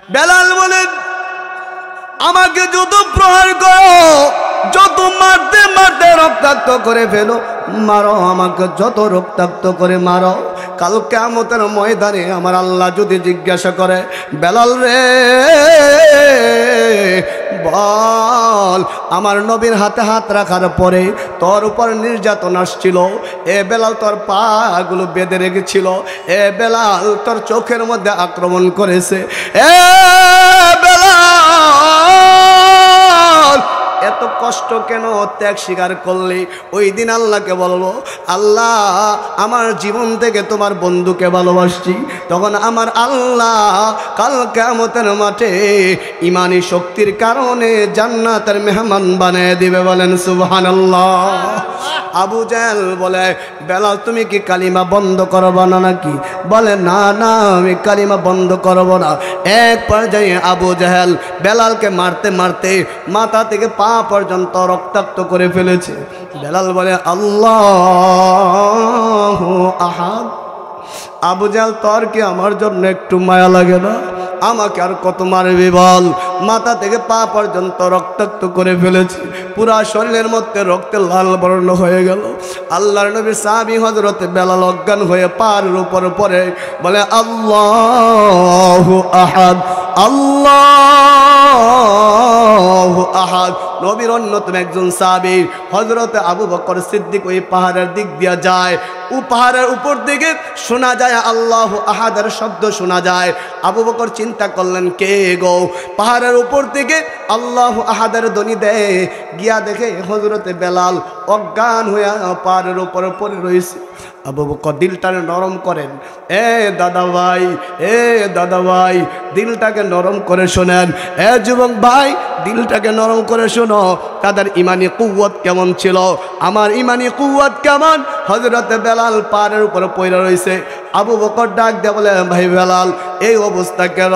বেলাল বলেন, আমাকে যত প্রহার করো, যত মারতে মারতে রক্তাক্ত করে ফেলো, মারো, আমাকে যত রক্তাক্ত করে মারো। কাল কিয়ামতের ময়দানে আমার আল্লাহ যদি জিজ্ঞাসা করে, বেলাল রে বল, আমার নবীর হাতে হাত রাখার পরে তোর উপর নির্যাতন আসছিল, এ বেলাল তোর পাগুলো বেঁধে রেখেছিল, এ বেলাল তোর চোখের মধ্যে আক্রমণ করেছে, এ বেলাল এত কষ্ট কেন ত্যাগ স্বীকার করলে? ওই দিন আল্লাহকে বলবো, আল্লাহ আমার জীবন থেকে তোমার বন্ধুকে ভালোবাসছি। তখন আমার আল্লাহ কাল কিয়ামতের মাঠে ইমানি শক্তির কারণে জান্নাতের মেহমান বানিয়ে দিবে। বলেন সুবহানাল্লাহ। আবু জাহেল বলে, বেলাল তুমি কি কালিমা বন্ধ করবো না নাকি? বলে, না না, আমি কালিমা বন্ধ করবো না। এক পর্যায়ে আবু জাহেল বেলালকে মারতে মারতে মাথা থেকে পা পর্যন্ত রক্তাক্ত করে ফেলেছে। বেলাল বলে, আল্লাহু আহাদ। আবু জাহেল, তোর কি আমার জন্য একটু মায়া লাগে না? আমাকে আর কত মারবি বল? মাথা থেকে পা পর্যন্ত রক্তাক্ত করে ফেলেছে, পুরা শরীরের মধ্যে রক্তে লাল বর্ণ হয়ে গেল। আল্লাহর নবী সাহাবী হযরত বেলাল অজ্ঞান হয়ে পাহাড়ের উপর পড়ে বলে, আল্লাহু আহাদ, আল্লাহু আহাদ। নবীর অন্যতম একজন সাহাবী হযরত আবু বকর সিদ্দিক ওই পাহাড়ের দিক দিয়ে যায়। ও পাহাড়ের উপর দিকে শোনা যায় আল্লাহু আহাদের শব্দ শোনা যায়। আবু বকর চিন্তা করলেন, কে গো পাহাড়ের উপর থেকে আল্লাহু আহাদের ধ্বনি দেয়? গিয়া দেখে হযরতে বেলাল অজ্ঞান হয়ে পাহাড়ের উপর পড়ে রয়েছে। আবু বকর দিলটাকে নরম করেন, এ দাদা ভাই, এ দাদা ভাই, দিলটাকে নরম করে শোনেন। এ যুবক ভাই, দিলটাকে নরম করে শোনো। তাদের ইমানি কুওয়াত কেমন ছিল, আমার ইমানি কুওয়াত কেমন? হযরতে বেলাল পাহাড়ের উপর পড়ে রয়েছে। আবু বকর ডাক দিয়ে বলে, ভাই বেলাল এই অবস্থা কেন?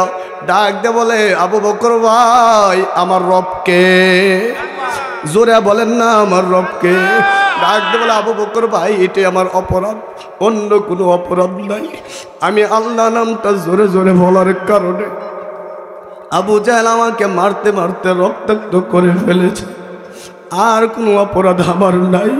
ডাক দিয়ে বলে, আবু বকর ভাই, আমার রবকে। জোরে বলেন না, আমার রবকে। ডাক দিয়ে বলে, আবু বকর ভাই, এটাই আমার অপরাধ, অন্য কোনো অপরাধ নাই। আমি আল্লাহ নামটা জোরে জোরে বলার কারণে আবু জাহেল আমাকে মারতে মারতে রক্তাক্ত করে ফেলেছে, আর কোনো অপরাধ আমার নাই।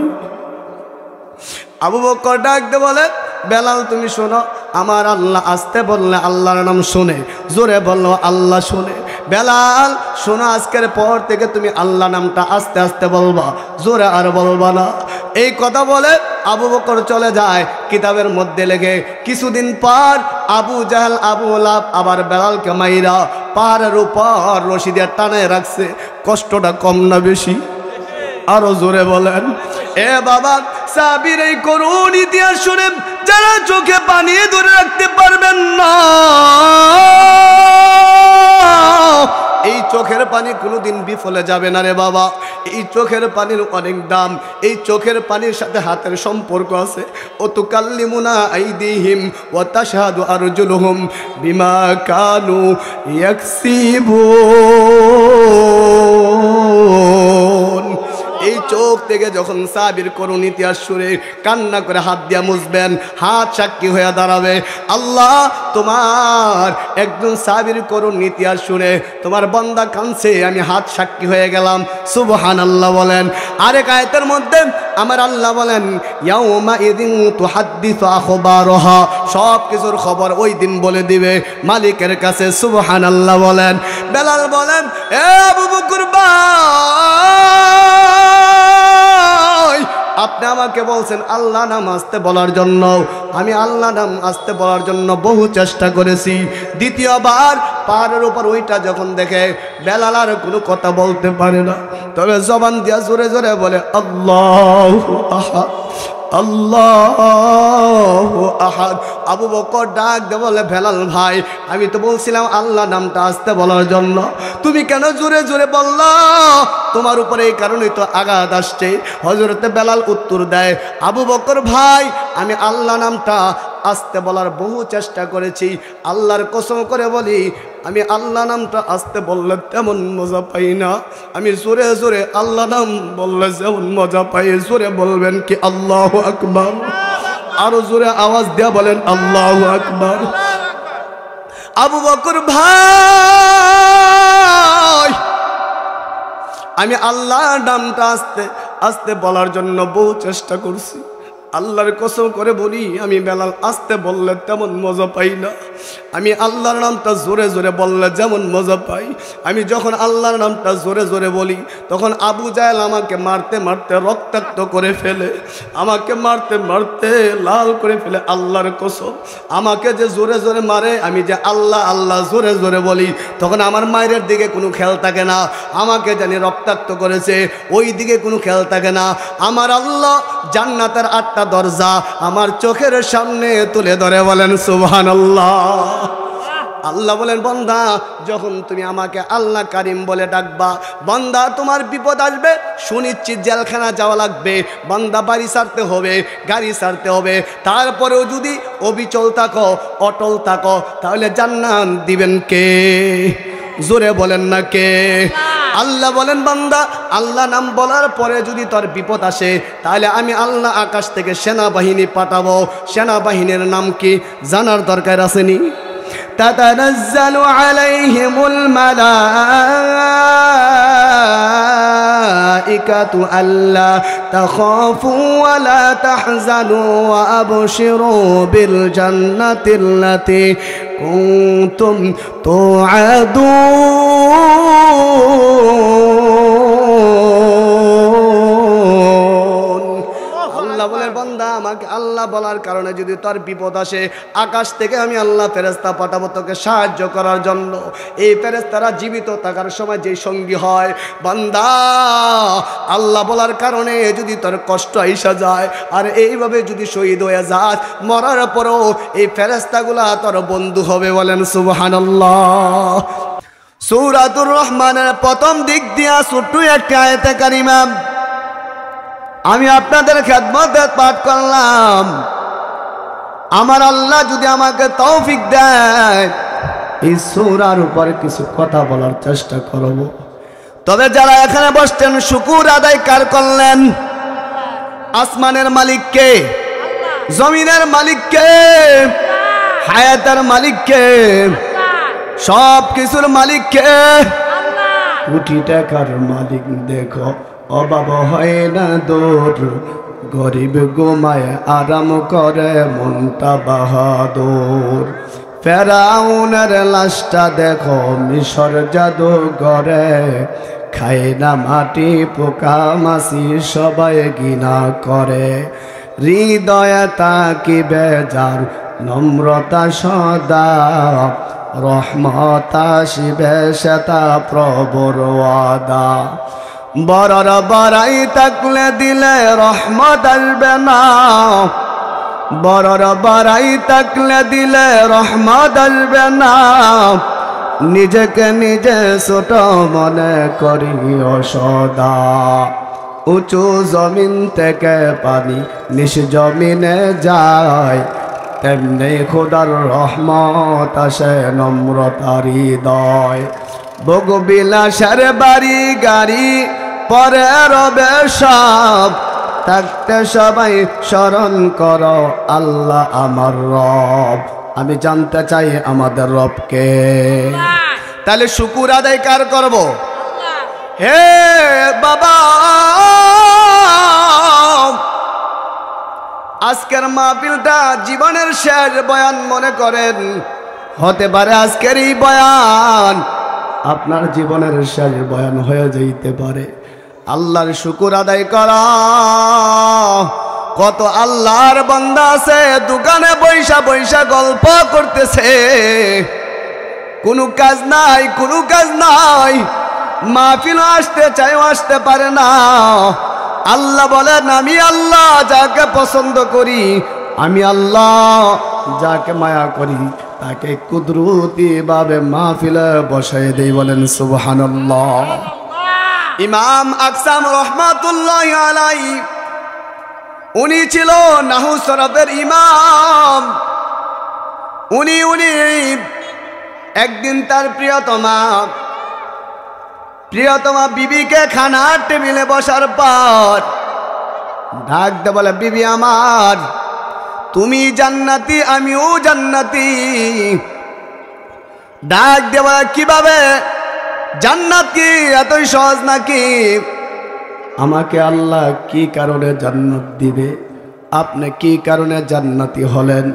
আবু বকর ডাক দিয়ে বলে, বেলাল তুমি শোনো, আমার আল্লাহ আসতে বললে আল্লাহর নাম শুনে, জোরে বললো আল্লাহ শুনে। বেলাল শোনো, আজকের পর থেকে তুমি আল্লাহ নামটা আস্তে আস্তে বলবা, জোরে আর বলবা না। এই কথা বলে আবু বকর চলে যায়। কিতাবের মধ্যে লেগে কিছুদিন পর আবু জাহেল আবু লাহাব আবার বেলালকে মাইরা পাহাড়ের উপর রশি দিয়ে টানায় রাখছে। কষ্টটা কম না বেশি? আরো জোরে বলেন। এ বাবা, সাহাবীর এই করুণ ইতিহাস শুনে যারা চোখে পানি ধরে রাখতে পারবেন না, এই চোখের পানি কোনোদিন বিফলে যাবে না রে বাবা। এই চোখের পানির অনেক দাম। এই চোখের পানির সাথে হাতের সম্পর্ক আছে। ও তুকাল্লিমুনা আইদিহিম ওয়া তাশহাদু আরজুলুহুম বিমা কানু ইয়াকসিবুন। এই চোখ থেকে যখন সাহাবীর করুণ ইতিহাস শুনে কান্না করে হাত দিয়া মুছবেন, হাত সাক্ষী হয়ে দাঁড়াবে। আল্লাহ তোমার একজন সাহাবীর করুণ ইতিহাস শুনে তোমার বান্দা কাঁদছে, আমি হাত সাক্ষী হয়ে গেলাম। সুবহানাল্লাহ বলেন। আরেক আয়াতের মধ্যে আমার আল্লাহ বলেন, ইয়াউমা ইযিন তুহাদ্দিসু আখবারহা, সব কিছুর খবর ওই দিন বলে দিবে মালিকের কাছে। সুবহানাল্লাহ বলেন। বেলাল বলেন, এ আবু বকর ভাই, আপনি আমাকে বলছেন আল্লাহ নাম আসতে বলার জন্য, আমি আল্লাহ নাম আসতে বলার জন্য বহু চেষ্টা করেছি। দ্বিতীয়বার পাহাড়ের উপর ওইটা যখন দেখে বেলাল আর কোনো কথা বলতে পারে না, তবে জবান দিয়া জোরে জোরে বলে, আল্লাহু আহাদ, আল্লাহু আহাদ। আবু বকর ডাক দিয়ে বলে, বেলাল ভাই, আমি তো বলছিলাম আল্লাহ নামটা আসতে বলার জন্য, তুমি কেন জোরে জোরে বললা? তোমার উপরে এই কারণেই তো আঘাত আসছে। হযরতে বেলাল উত্তর দেয়, আবু বকর ভাই, আমি আল্লাহ নামটা আসতে বলার বহু চেষ্টা করেছি। আল্লাহর কসম করে বলি, আমি আল্লাহ নামটা আসতে বললে তেমন মজা পাই না, আমি জোরে জোরে আল্লাহ নাম বললে যেমন মজা পাই। জোরে বলবেন কি আল্লাহু আকবার? আরো জোরে আওয়াজ দেয়া বলেন আল্লাহু আকবার। আবু বকর ভাই, আমি আল্লাহর নামটা আস্তে আস্তে বলার জন্য বহু চেষ্টা করছি। আল্লাহর কসম করে বলি, আমি বেলাল আস্তে বললে তেমন মজা পাই না, আমি আল্লাহর নামটা জোরে জোরে বললে যেমন মজা পাই। আমি যখন আল্লাহর নামটা জোরে জোরে বলি তখন আবু জাহেল আমাকে মারতে মারতে রক্তাক্ত করে ফেলে, আমাকে মারতে মারতে লাল করে ফেলে। আল্লাহর কসম, আমাকে যে জোরে জোরে মারে, আমি যে আল্লাহ আল্লাহ জোরে জোরে বলি, তখন আমার মায়ের দিকে কোনো খেয়াল থাকে না, আমাকে জানি রক্তাক্ত করেছে ওই দিকে কোনো খেয়াল থাকে না। আমার আল্লাহ জান্নাতের 8টা দরজা আমার চোখের সামনে তুলে ধরে, বলেন সুবহানাল্লাহ। আল্লাহ বলেন, বান্দা যখন তুমি আমাকে আল্লাহ কারিম বলে ডাকবা, বান্দা তোমার বিপদ আসবে, সুনিশ্চিত জেলখানা যাওয়া লাগবে, বান্দা বাড়ি ছাড়তে হবে, গাড়ি ছাড়তে হবে, তারপরেও যদি অবিচল থাকো, অটল থাকো, তাহলে জান্নাত দিবেন কে? জোরে বলেন না কে? আল্লাহ বলেন, বান্দা আল্লাহ নাম বলার পরে যদি তোর বিপদ আসে, তাহলে আমি আল্লাহ আকাশ থেকে সেনাবাহিনী পাঠাবো। সেনাবাহিনীর নাম কি জানার দরকার আসেনি? তাতানাজ্জালু আলাইহিমুল মালাইকাতু আল্লা তাখাফু ওয়া লা তাহজানু ওয়া আবশিরু বিল জান্নাতিল্লাতী কুনতুম তুআদুন। আল্লাহ বলে, বান্দা আমাকে আল্লাহ বলার কারণে যদি তোর বিপদ আসে, আকাশ থেকে আমি আল্লাহ ফেরেশতা পাঠাবো তোকে সাহায্য করার জন্য। এই ফেরেশতারা জীবিত থাকার সময় যে সঙ্গী হয়, বান্দা আল্লাহ বলার কারণে যদি তোর কষ্ট আইসা যায় আর এইভাবে যদি শহীদ হয়ে যাস, মরার পরেও এই ফেরেশতাগুলা তোর বন্ধু হবে, বলেন সুবহানাল্লাহ। সূরাতুর রহমানের প্রথম দিক দিয়া ছোট্ট একটা আয়াতে কারিমা আমি আপনাদের খেদমতে পাঠ করলাম। আমার আল্লাহ যদি আমাকে তৌফিক দেয়, এই সূরার উপর কিছু কথা বলার চেষ্টা করব। তবে যারা এখানে বসতেন, শুকর আদায় কার করলেন? আসমানের মালিক কে? জমিনের মালিক কে? হায়াতের মালিক কে? সব কিছুর মালিক কে? কোটি টাকার মালিক দেখো অভাব হয় না দূর, গরিব ঘুমায় আরাম করে মনটা বাহাদুর। ফেরাউনের লাশটা দেখো মিশর জাদুঘরে, খায় না মাটি পোকা মাছি সবাই ঘৃণা করে। হৃদয়ে তাকিবে যার নম্রতা সদা, রহমত আসিবে সেটা প্রভুর ওয়াদা। বড়র বড়াই থাকলে দিলে রহমত আসবে না, বড়র বড়াই থাকলে দিলে রহমত আসবে না। নিজেকে নিজে ছোট মনে করিও সদা, উঁচু জমিন থেকে পানি নিচ জমিনে যায়, তেমনি খোদার রহমত আসে নম্রতার হৃদয়। ভোগবিলাসের বাড়ি গাড়ি পরে রবে সব, থাকতে সবাই স্মরণ করো আল্লাহ আমার রব। আমি জানতে চাই আমাদের রবকে, তাহলে শুকুর আদায় কার করব? হে বাবা, আজকের মাহফিলটা জীবনের শেষ বয়ান মনে করেন, হতে পারে আজকের এই বয়ান আপনার জীবনের শেষ বয়ান হয়ে যেতে পারে। আল্লাহর শুকুর আদায় করা। কত আল্লাহর বান্দা আছে দোকানে বৈশা বৈশা গল্প করতেছে, কোনো কাজ নাই, কোনো কাজ নাই, মাহফিল আসতে চাইও আসতে পারে না। আল্লাহ বলেন, আমি আল্লাহ যাকে পছন্দ করি, আমি আল্লাহ যাকে মায়া করি, তাকে কুদরতি ভাবে মাহফিলে বসাই দেই, বলেন সুবহানাল্লাহ। ইমাম আকসাম রহমাতুল্লাহি আলাইহি উনি ছিল নাহু সরফের ইমাম। উনি একদিন তার প্রিয়তমা বিবিকে খানার টেবিলে বসার পর ডাক দে বলে, বিবি আমার, তুমি জান্নাতি আমিও জান্নাতি। ডাক দে বলে, কিভাবে? জান্নাত কি এতই সহজ নাকি? আমাকে আল্লাহ কি কারণে জান্নাত দিবে? আপনি কি কারণে জান্নাতি হলেন?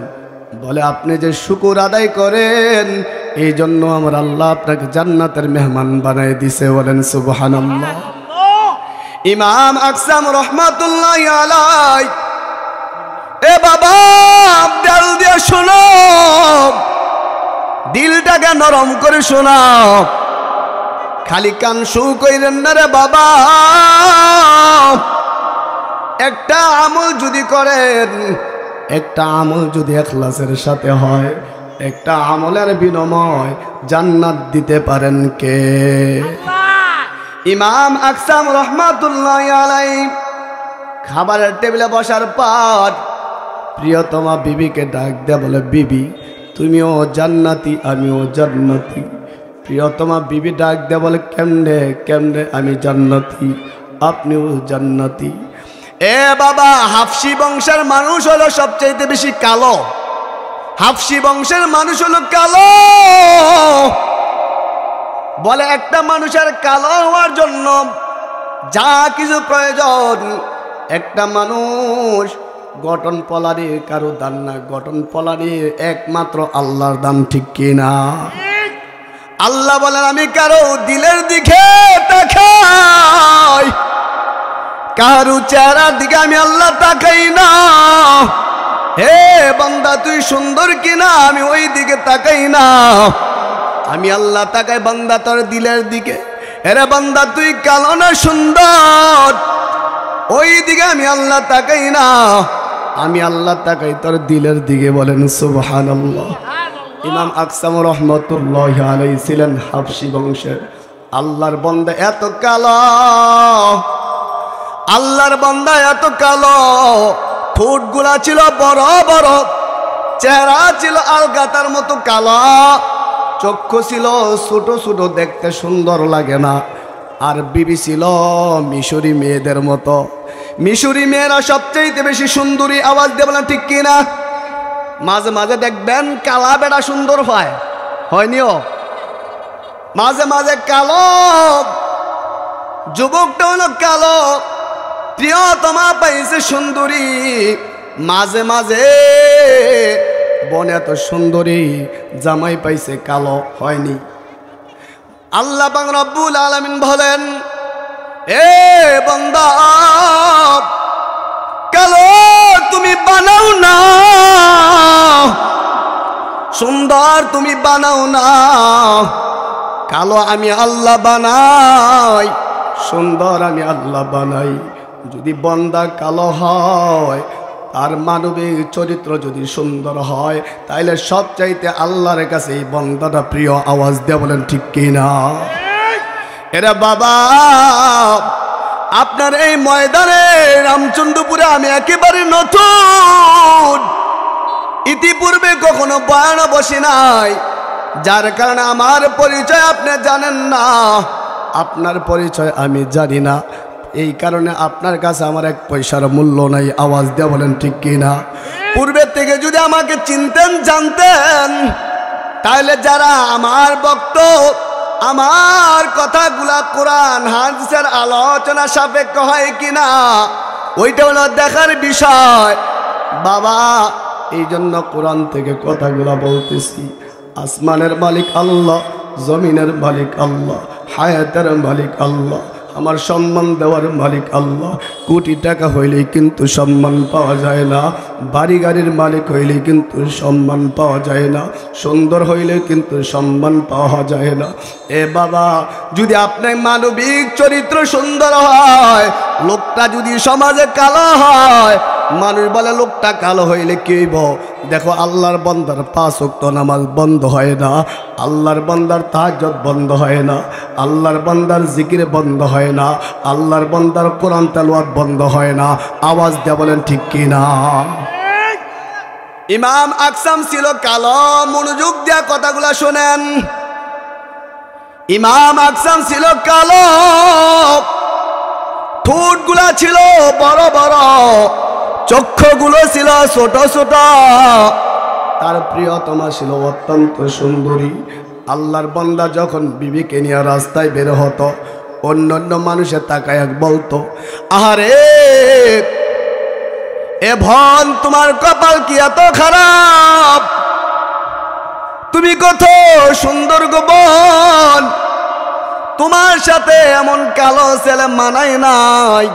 বলে আপনি যে শুকর আদায় করেন, এই জন্য আমার আল্লাহ আপনাকে জান্নাতের মেহমান বানায় দিছে। বলেন সুবহানাল্লাহ। ইমাম আকসাম রহমাতুল্লাহ আলাইহি, এ বাবা দিল দিয়ে শোনো, দিলটাকে নরম করে শোনো, খালি কান শু কইরেন না রে বাবা। একটা আমল যদি করেন, একটা আমল যদি ইখলাসের সাথে হয়, একটা আমলের বিনিময় জান্নাত দিতে পারেন কে? ইমাম আকসাম রহমাতুল্লাহ আলাইহি খাবারের টেবিলে বসার পর প্রিয়তমা বিবিকে ডাক দেয়া বলে, বিবি তুমিও জান্নাতি আমিও জান্নাতি। প্রিয়তমা বিবি ডাক দেয়া বলে, কেমনে কেমনে আমি জান্নাতি আপনিও জান্নাতি? এ বাবা, হাফসি বংশের মানুষ হলো সবচাইতে বেশি কালো। হাফসি বংশের মানুষ হলো কালো। বলে একটা মানুষের কালো হওয়ার জন্য যা কিছু প্রয়োজন, একটা মানুষ গঠন পলারির কারো দান না, গঠন পলারির একমাত্র আল্লাহর দান, ঠিক কিনা? আল্লাহ বলেন আমি কারো দিলের দিকে তাকাই, কারো চেহারার দিকে আমি আল্লাহ তাকাই না। হে বান্দা তুই সুন্দর কিনা আমি ওই দিকে তাকাই না, আমি আল্লাহ তাকাই বান্দা তোর দিলের দিকে। এরে বান্দা তুই কালো না সুন্দর, ওই দিকে আমি আল্লাহ তাকাই না, আমি আল্লাহ তাকাই তোর দিলের দিকে। বলেন সুবহানাল্লাহ। ইমাম আকসাম রহমাতুল্লাহ আলাইহি ছিলেন হাফসি বংশের। আল্লাহর বান্দা এত কালো, আল্লাহর বান্দা এত কালো, ঠোঁটগুলা ছিল বড় বড়, চেহারা ছিল আলগাতার মতো কালো, চক্ষু ছিল ছোট ছোট, দেখতে সুন্দর লাগে না। আর বিবি ছিল মিশরি মেয়েদের মতো। মিশরি মেয়েরা সবচেয়ে বেশি সুন্দরী, আওয়াজ দেব না ঠিক কিনা? মাঝে মাঝে দেখবেন কালা বেড়া সুন্দর হয়, হয়নিও? মাঝে মাঝে কালো যুবকটা হলো কালো, প্রিয়তমা পাইছে সুন্দরী। মাঝে মাঝে বনে এত সুন্দরী জামাই পাইছে কালো, হয়নি? আল্লাহ পাক রব্বুল আলামিন বলেন, এ বান্দা কালো তুমি বানাও না, সুন্দর তুমি বানাও না, কালো আমি আল্লাহ বানাই, সুন্দর আমি আল্লাহ বানাই। যদি বান্দা কালো হয়, আর মানবিক চরিত্র যদি সুন্দর হয়, তাইলে সবচাইতে আল্লাহর কাছে এই বান্দাটা প্রিয়। আওয়াজ দিয়ে বলেন ঠিক কিনা? এরা বাবা আপনার এই ময়দানে রামচন্দ্রপুরে আমি একেবারে নতুন, ইতিপূর্বে কখনো বয়ানে বসি নাই, যার কারণে আমার পরিচয় আপনি জানেন না, আপনার পরিচয় আমি জানি না, এই কারণে আপনার কাছে আমার এক পয়সার মূল্য নাই। আওয়াজ দিয়ে বলেন ঠিক কিনা? পূর্বের থেকে যদি আমাকে চিনতেন জানতেন, তাহলে যারা আমার ভক্ত, আমার কথাগুলা কোরআন হাদিসের আলোচনা সাপেক্ষ হয় কিনা ওইটা হলো দেখার বিষয়। বাবা এই জন্য কোরআন থেকে কথাগুলা বলতেছি। আসমানের মালিক আল্লাহ, জমিনের মালিক আল্লাহ, হায়াতের মালিক আল্লাহ, আমার সম্মান দেওয়ার মালিক আল্লাহ। কোটি টাকা হইলেই কিন্তু সম্মান পাওয়া যায় না, বাড়ি গাড়ির মালিক হইলেই কিন্তু সম্মান পাওয়া যায় না, সুন্দর হইলে কিন্তু সম্মান পাওয়া যায় না। এ বাবা যদি আপনার মানবিক চরিত্র সুন্দর হয়, লোকটা যদি সমাজে কালো হয়, মানুষ বলে লোকটা কালো হইলে কি হইব? দেখো আল্লাহর বান্দার 5 ওয়াক্ত নামাজ বন্ধ হয় না, আল্লাহর বান্দার তাহাজ্জুদ বন্ধ হয় না, আল্লাহর বান্দার জিকির বন্ধ হয় না, আল্লাহর বান্দার কোরআন তেলাওয়াত বন্ধ হয় না। আওয়াজ দিয়ে বলেন ঠিক কিনা? ইমাম আকসাম ছিল কালো, মনোযোগ দিয়ে কথাগুলা শোনেন। ইমাম আকসাম ছিল কালো, ঠোঁটগুলা ছিল বড় বড়, চক্ষুগুলো ছিল ছোট ছোট। তার প্রিয়তমা ছিল অত্যন্ত সুন্দরী। আল্লাহর বান্দা যখন বিবিকে নিয়ে রাস্তায় বের হতো, অন্যান্য মানুষের তাকায় বলতো, আহারে এ ভন, তোমার কপাল কি এত খারাপ? তুমি কত সুন্দর গো বোন, তোমার সাথে এমন কালো ছেলে মানায় নাই।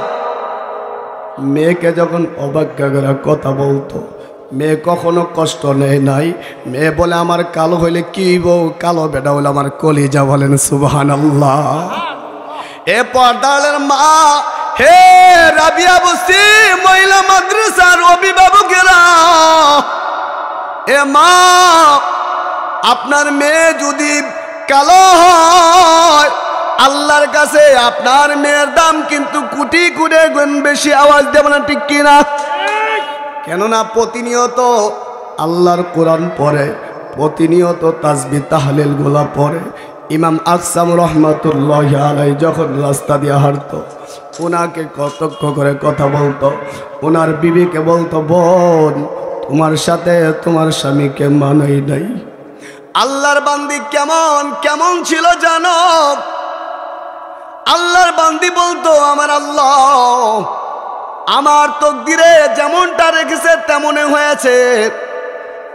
মেয়েকে যখন অবাজ্ঞা করে কথা বলতো, মেয়ে কখনো কষ্ট নেয় নাই। মেয়ে বলে, আমার কালো হইলে কি বউ, কালো বেটা হইলে আমার কলিজা। বলেন সুবহানাল্লাহ। এ পর্দার মা, হে রাবিয়া বস্তি মহিলা মাদ্রাসার অভিভাবকেরা, এ মা, আপনার মেয়ে যদি কালো হয়, আল্লাহর কাছে আপনার মেয়ের দাম কিন্তু কোটি কোটি গুণ বেশি। আওয়াজ দেব না ঠিক কিনা? কেননা প্রতিনিয়ত আল্লাহর কোরআন পড়ে, প্রতিনিয়ত তাসবিহ তাহলিল গুলা পড়ে। ইমাম আকসাম রহমাতুল্লাহি আলাইহি যখন রাস্তা দিয়ে হাঁটতো, ওনাকে কতক্ষ করে কথা বলতো। ওনার বিবিকে বলতো, বোন, তোমার সাথে তোমার স্বামীকে মানাই নাই। আল্লাহর বান্দি কেমন কেমন ছিল জানো? আল্লাহর বান্দি বলতো, আমার আল্লাহ আমার তকদিরে যেমনটা রেখেছে তেমনই হয়েছে।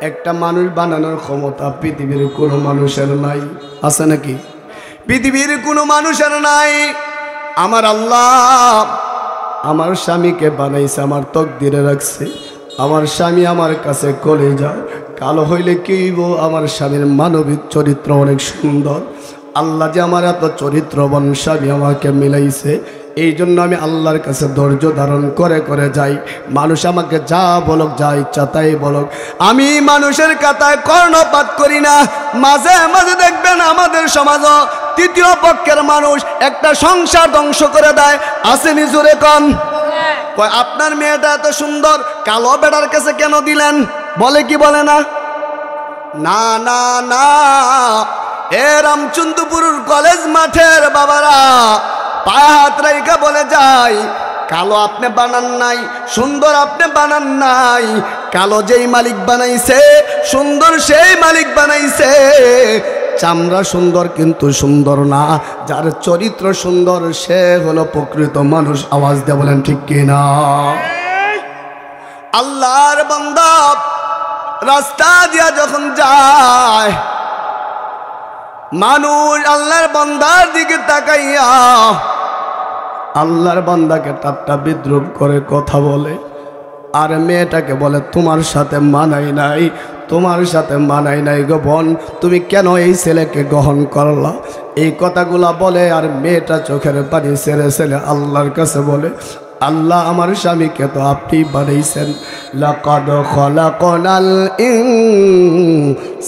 একটা মানুষ বানানোর ক্ষমতা পৃথিবীর কোনো মানুষের নাই। আছে নাকি? পৃথিবীর কোনো মানুষের নাই। আমার আল্লাহ আমার স্বামীকে বানাইছে, আমার তকদিরে রাখছে। আমার স্বামী আমার কাছে কলিজা। কালো হইলে কি গো, আমার স্বামীর মানবিক চরিত্র অনেক সুন্দর। আল্লাহ যে আমার এত চরিত্রবান স্বামী আমাকে মিলাইছে, এই জন্য আমি আল্লাহর কাছে ধৈর্য ধারণ করে করে যাই। মানুষ আমাকে যা বলুক, যা ইচ্ছা তাই বলুক, আমি মানুষের কথায় কর্ণপাত করি না। মাঝে মাঝে দেখবেন আমাদের সমাজও তৃতীয় পক্ষের মানুষ একটা সংসার ধ্বংস করে দেয়। আসেনি জোরে কন? কয়, আপনার মেয়েটা এত সুন্দর, কালো বেটার কাছে কেন দিলেন? বলে কি বলে না? না না না, এ রামচন্দ্রপুর কলেজ মাঠের বাবারা পায়ে হাত রেখে বলে যায়, কালো আপনি বানান নাই, সুন্দর আপনি বানান নাই। কালো যেই মালিক বানাইছে, সুন্দর সেই মালিক বানাইছে। চামড়া সুন্দর কিন্তু সুন্দর না, যার চরিত্র সুন্দর সে হলো প্রকৃত মানুষ। আওয়াজ দিয়ে বলেন ঠিক কিনা? আল্লাহর বান্দা রাস্তা দিয়া যখন যায়, মানুষ আল্লাহর বান্দার দিকে তাকাইয়া আল্লাহর বান্দাকে ঠাট্টা বিদ্রুপ করে কথা বলে। আর মেয়েটাকে বলে, তোমার সাথে মানাই নাই, তোমার সাথে মানাই নাই গো বোন, তুমি কেন এই ছেলেকে গ্রহণ করলা? এই কথাগুলা বলে। আর মেয়েটা চোখের পানি ছেড়ে ছেড়ে আল্লাহর কাছে বলে, আল্লাহ আমার স্বামীকে তো আপনি বানাইছেন। লাকাদ খলাকনাল ইনসানা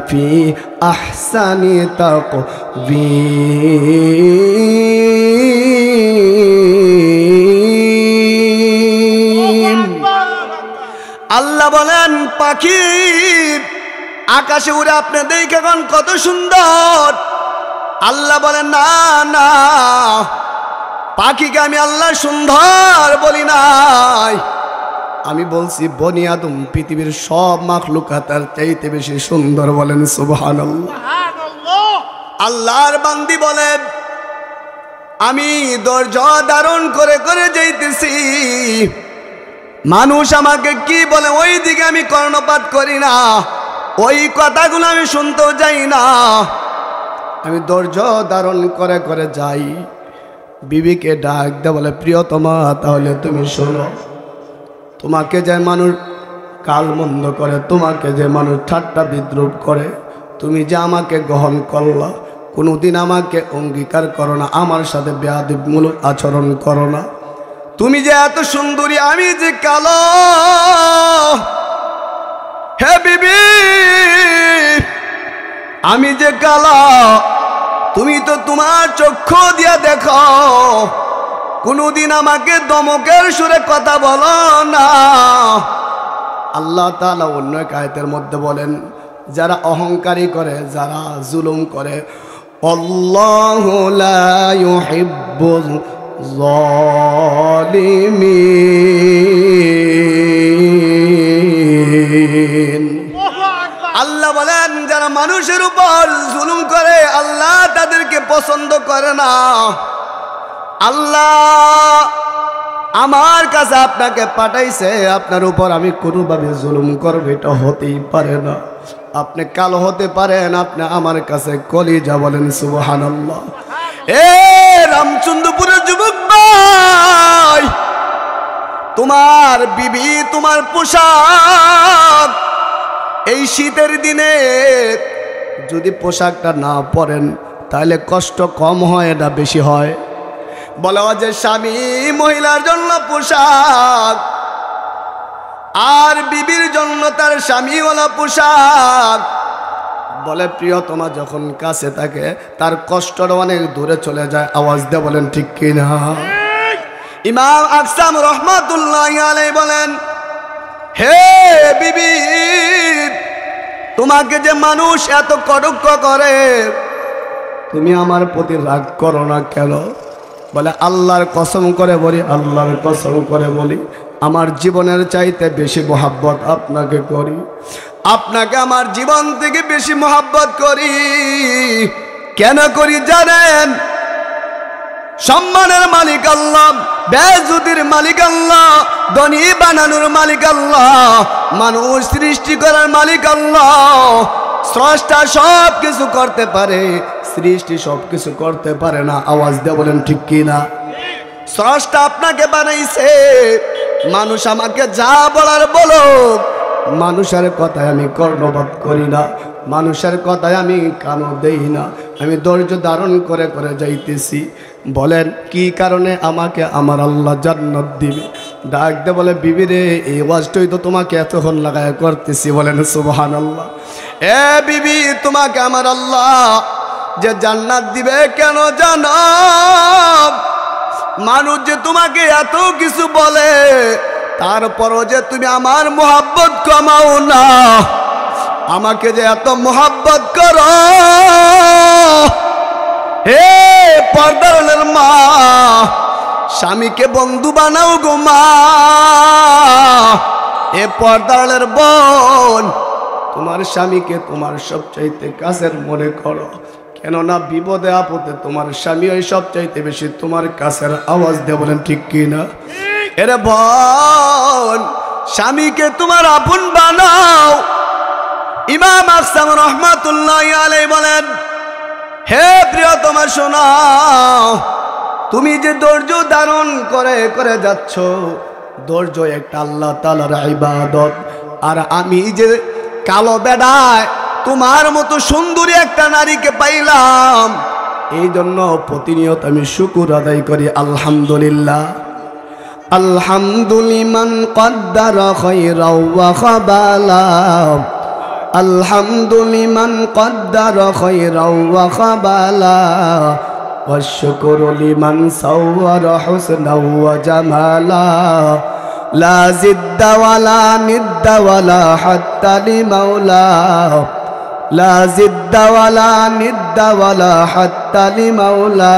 ফি আহসানি তাকওয়ীম। আল্লাহ বলেন, পাখি আকাশে উড়ে আপনি দেখেন কত সুন্দর। আল্লাহ বলেন, না না, পাখিকে আমি আল্লাহ সুন্দর বলি নাই, আমি বলছি বনি আদম পৃথিবীর সব মাখলুকাতের চাইতে বেশি সুন্দর। বলেন সুবহানাল্লাহ। আল্লাহর বান্দি বলে, আমি ধৈর্য ধারণ করে করে যাইতেছি। মানুষ আমাকে কি বলে ওই দিকে আমি কর্ণপাত করি না, ওই কথাগুলো আমি শুনতেও যাই না। আমি ধৈর্য ধারণ করে করে যাই। বিবিকে ডাক দে, বলে, প্রিয়তমা, তাহলে তুমি শোনো, তোমাকে যে মানুষ কালমন্দ করে, তোমাকে যে মানুষ ঠাট্টা বিদ্রুপ করে, তুমি যে আমাকে গ্রহণ করলা, কোনোদিন আমাকে অঙ্গীকার করো না, আমার সাথে বেয়াদবমূলক আচরণ করো না। তুমি যে এত সুন্দরী, আমি যে কালো। হে বিবি, আমি যে কালো, তুমি তো তোমার চক্ষু দিয়া দেখো, কোনোদিন আমাকে দমকের সুরে কথা বলো না। আল্লাহ তাআলা অন্য এক আয়াতের মধ্যে বলেন, যারা অহংকারী করে, যারা জুলুম করে, আল্লাহু লা ইউহিব্বুল জালিমিন। আল্লাহ আল্লাহ বলেন যারা মানুষের উপর জুলুম করে আল্লাহ তাদেরকে পছন্দ করে না। আল্লাহ আমার কাছে আপনাকে পাঠাইছে, আপনার উপর আমি কোনোভাবে জুলুম করব এটা হতেই পারে না। আপনি কালো হতে পারেন, আপনি আমার কাছে কলিজা, বলেন সুবহানাল্লাহ। এ রামচন্দ্রপুরের যুবক ভাই, তোমার বিবি, তোমার পোশাক, এই শীতের দিনে যদি পোশাকটা না পরেন তাহলে কষ্ট কম হয় না বেশি হয়? বলা হয় যে স্বামী মহিলার জন্য পোশাক আর বিবির জন্য তার স্বামীওয়ালা পোশাক। বলে প্রিয়তমা যখন কাছে থাকে তার কষ্টটা অনেক দূরে চলে যায়। আওয়াজ দিয়ে বলেন ঠিক কিনা? ইমাম আকসাম রহমাতুল্লাহ আলাইহি বলেন, হে বিবি, তোমাকে যে মানুষ এত কটুক্ষ করে তুমি আমার প্রতি রাগ করো না কেন? বলে আল্লাহর কসম করে বলি, আল্লাহর কসম করে বলি, আমার জীবনের চাইতে বেশি মোহাব্বত আপনাকে করি, আপনাকে আমার জীবন থেকে বেশি মোহাব্বত করি। কেন করি জানেন? সম্মানের মালিক আল্লাহ, বেজুদির মালিক আল্লাহ, ধনী বানানোর মালিক আল্লাহ, মানুষ সৃষ্টি করার মালিক আল্লাহ। স্রষ্টা সব কিছু করতে পারে, সৃষ্টি সব কিছু করতে পারে না। আওয়াজ দিয়ে বলেন ঠিক কিনা? স্রষ্টা আপনাকে বানাইছে, মানুষ আমাকে যা বলার বলো, মানুষের কথায় আমি কর্ণপাত করি না, মানুষের কথায় আমি কানও দেই না, আমি ধৈর্য ধারণ করে করে যাইতেছি। বলেন কি কারণে আমাকে আমার আল্লাহ জান্নাত দিবে? ডাক দে বলে বিবি রে, এই ওয়াজটাই তো তোমাকে এতক্ষণ লাগায় করতেছি, বলেন সুবহানাল্লাহ। এ বিবি, তোমাকে আমার আল্লাহ যে জান্নাত দিবে কেন জানো? মানুষ যে তোমাকে এত কিছু বলে তারপরও যে তুমি আমার মোহাব্বত কমাও না, আমাকে যে এত মোহাব্বত করো। হে পর্দার মা, স্বামীকে বন্ধু বানাও গো মা। এ পর্দার বোন, তোমার স্বামীকে তোমার সবচাইতে কাছের মনে করো, কেননা বিপদে আপদে তোমার স্বামী ওই সবচাইতে বেশি তোমার কাছের। আওয়াজ দিয়ে বলেন ঠিক কিনা? এরে বোন, স্বামীকে তোমার আপন বানাও। ইমাম আকসাম রহমাতুল্লাহ আলাইহি বলেন, হে প্রিয়তমা শোনাও, তুমি যে ধৈর্য ধারণ করে করে যাচ্ছ, ধৈর্য একটা আল্লাহ তাআলার ইবাদত। আর আমি যে কালো বেড়ায় তোমার মতো সুন্দরী একটা নারীকে পাইলাম, এই জন্য প্রতিনিয়ত আমি শুকর আদায় করি। আলহামদুলিল্লাহ। আলহামদুলিমান কদ্দারা খায়রাও ওয়া খাবালা, আলহামদুলিমান কদ্দারা খায়রাও ওয়া খাবালা, ওয়াশকুরু লিমান সাওয়ারা হুসনাও ওয়া জামালা, লা জিদ্দা ওয়ালা নিদ্দা ওয়ালা হাত্তা লিমাওলা, লা জিদ্দা ওয়ালা নিদ্দা ওয়ালা হাত্তা লিমাওলা,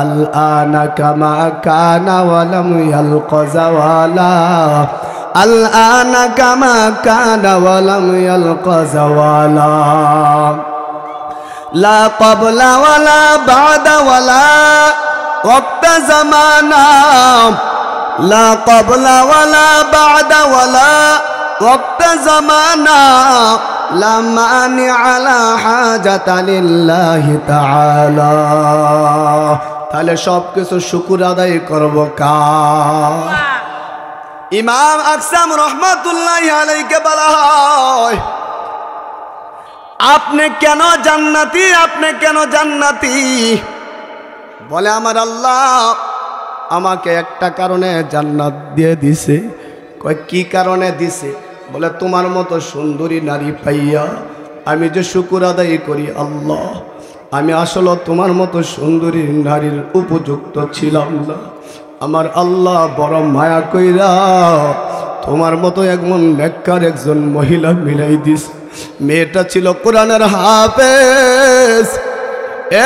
আল আনা কামা কানা ওয়ালাম ইয়ালকা জাওয়ালা, আল আনা কামা কানা ওয়ালাম ইয়ালকা জাওয়ালা, লা ক্বাবলা ওয়ালা বা'দা ওয়ালা ওয়াক্তা জামানা, লা ক্বাবলা ওয়ালা বা'দা ওয়ালা ওয়াক্তা জামানা, লা মানি'a লা হাজাতা লিল্লাহি তাআলা। তাহলে সব কিছু শুকর আদায় করব কার? ইমাম আকসাম রহমাতুল্লাহ আলাইহি বলা হয়, আপনি কেন জান্নাতি, আপনি কেন জান্নাতি? বলে আমার আল্লাহ আমাকে একটা কারণে জান্নাত দিয়ে দিছে। কয় কি কারণে দিছে? বলে তোমার মতো সুন্দরী নারী পাইয়া আমি যে শুকর আদায় করি আল্লাহ, আমি আসলে তোমার মতো সুন্দরী নারীর উপযুক্ত ছিলাম না। আমার আল্লাহ বড় মায়া কইরা তোমার মতো একজন নেককার একজন মহিলা মিলাই দিস। মেয়েটা ছিল কোরআনের হাফেজ।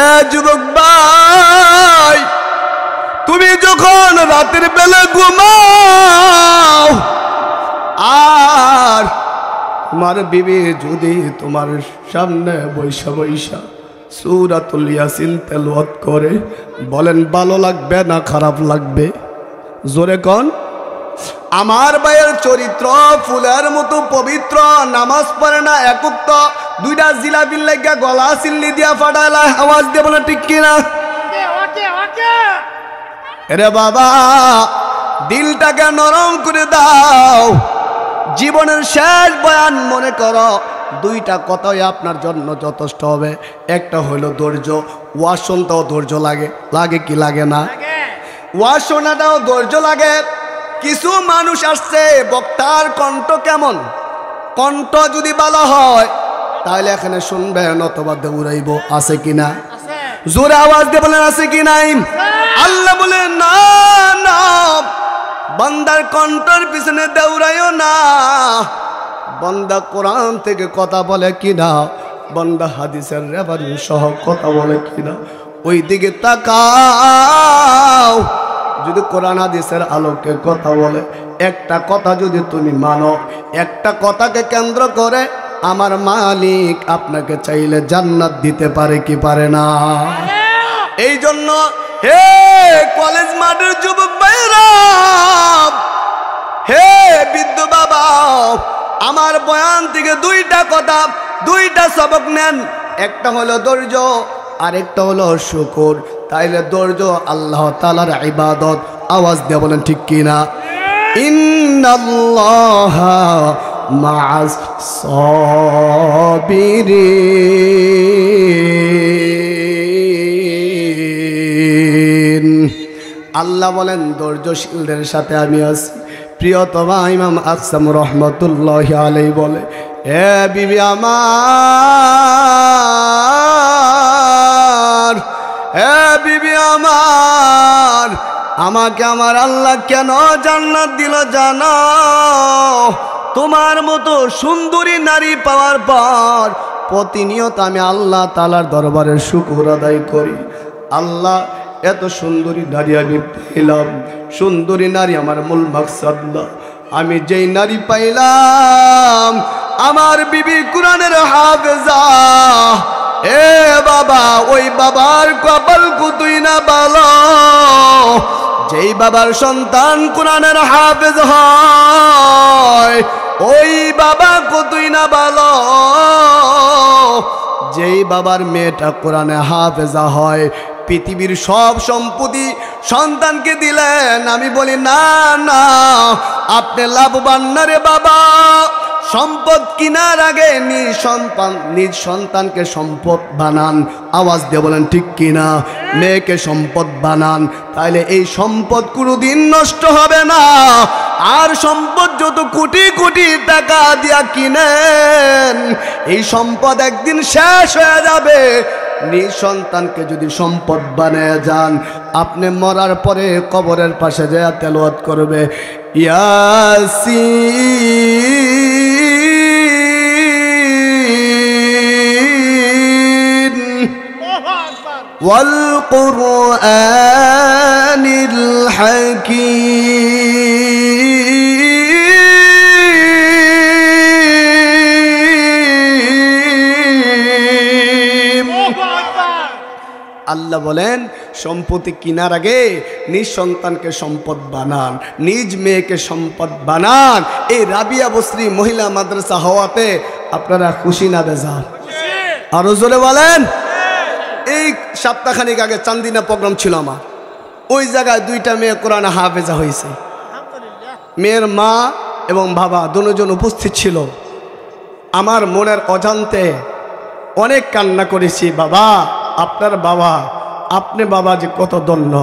এ যুবক ভাই, তুমি যখন রাতের বেলা ঘুমাও আর তোমার বিবি যদি তোমার সামনে বৈশা বৈশা সূরাতুল ইয়াসিন তেলাওয়াত করে, বলেন ভালো লাগবে না খারাপ লাগবে? জোরে কোন। আমার ভাইয়ের চরিত্র ফুলের মতো পবিত্র, নামাজ পড়ে না একুক্ত, দুইটা জিলাপির লাগা গলা চিল্লি দিয়া ফাটাইলা, আওয়াজ দিয়ে বলে ঠিক কিনা? এরে বাবা, দিলটাকে নরম করে দাও। জীবনের শেষ বয়ান মনে করো, দুইটা কথাই আপনার জন্য যথেষ্ট হবে। একটা হইলো ধৈর্য। ওয়াজ শুনতেও ধৈর্য লাগে, লাগে কি লাগে না? ওয়াজ শোনাটাও ধৈর্য লাগে। কিছু মানুষ আসছে, বক্তার কণ্ঠ কেমন, কণ্ঠ যদি ভালো হয় তাহলে এখানে শুনবেন, অথবা দৌড়াইব। আছে কিনা? জোরে আওয়াজ দিয়ে বলেন আছে কি নাই? আল্লাহ বলেন না না, বান্দার কণ্ঠের পিছনে দৌড়াইও না। বান্দা কোরআন থেকে কথা বলে কিনা, বান্দা হাদিসের রেফারেন্স সহ কথা বলে কিনা, ওই দিকে তাকাও। যদি কোরআন হাদিসের আলোকে কথা বলে, একটা কথা যদি তুমি মানো, একটা কথাকে কেন্দ্র করে আমার মালিক আপনাকে চাইলে জান্নাত দিতে পারে কি পারে না? এই জন্য হে কলেজ মাঠের যুবক ভাইরা, হে বৃদ্ধ বাবা, আমার বয়ান থেকে দুইটা কথা, দুইটা সবক নেন। একটা হলো ধৈর্য, আরেকটা হলো শুকর। তাইলে ধৈর্য আল্লাহ তাআলার ইবাদত। আওয়াজ দিয়ে বলেন ঠিক কিনা? ইন্নাল্লাহা মা'আস সাবিরিন। আল্লাহ বলেন ধৈর্যশীলদের সাথে আমি আছি। প্রিয়তমা ইমাম আকসাম রহমতুল্লাহি আলাইহি বলে, এ বিবি আমার, এ বিবি আমার, আমাকে আমার আল্লাহ কেন জান্নাত দিল জানো? তোমার মতো সুন্দরী নারী পাওয়ার পর প্রতিনিয়ত আমি আল্লাহ তাআলার দরবারে শুকর আদায় করি। আল্লাহ, এত সুন্দরী নারী আমি পেলাম। সুন্দরী নারী আমার মূল মাকসাদ না। আমি যেই নারী পাইলাম, আমার বিবি কোরআনের হাফেজা। এ বাবা, ওই বাবার কপাল কুতুই না ভালো, যেই বাবার সন্তান কোরআনের হাফেজ হয়। ওই বাবা কতই না ভালো, যেই বাবার মেয়েটা কোরআনে হাফেজা হয়। পৃথিবীর সব সম্পত্তি সন্তানকে দিলেন, আমি বলি না না, আপনি লাভবান না রে বাবা। সম্পদ কিনার আগে নিজ সন্তানকে সম্পদ বানান। আওয়াজ দিয়ে বলেন ঠিক কিনা? মেয়েকে সম্পদ বানান, তাইলে এই সম্পদ কোনোদিন নষ্ট হবে না। আর সম্পদ যত কোটি কোটি টাকা দিয়া কিনেন, এই সম্পদ একদিন শেষ হয়ে যাবে। নিজ সন্তানকে যদি সম্পদ বানায় যান, আপনি মরার পরে কবরের পাশে যায় তেলাওয়াত করবে, ইয়াসিন ওয়াল কুরআনিল হাকীম। আল্লাহ বলেন, সম্পত্তি কিনার আগে নিজ সন্তানকে সম্পদ বানান, নিজ মেয়েকে সম্পদ বানান। এই রাবিয়া বসরি মহিলা মাদ্রাসা হওয়াতে আপনারা খুশি না বেজার? আরো জোরে বলেন। এই সপ্তাহখানিক আগে চান্দিনা প্রোগ্রাম ছিল আমার, ওই জায়গায় দুইটা মেয়ে কোরআনে হাফেজা হয়েছে। মেয়ের মা এবং বাবা দুজন উপস্থিত ছিল। আমার মনের অজান্তে অনেক কান্না করেছি। বাবা, আপনার বাবা, আপনি বাবা যে কত ধন্য।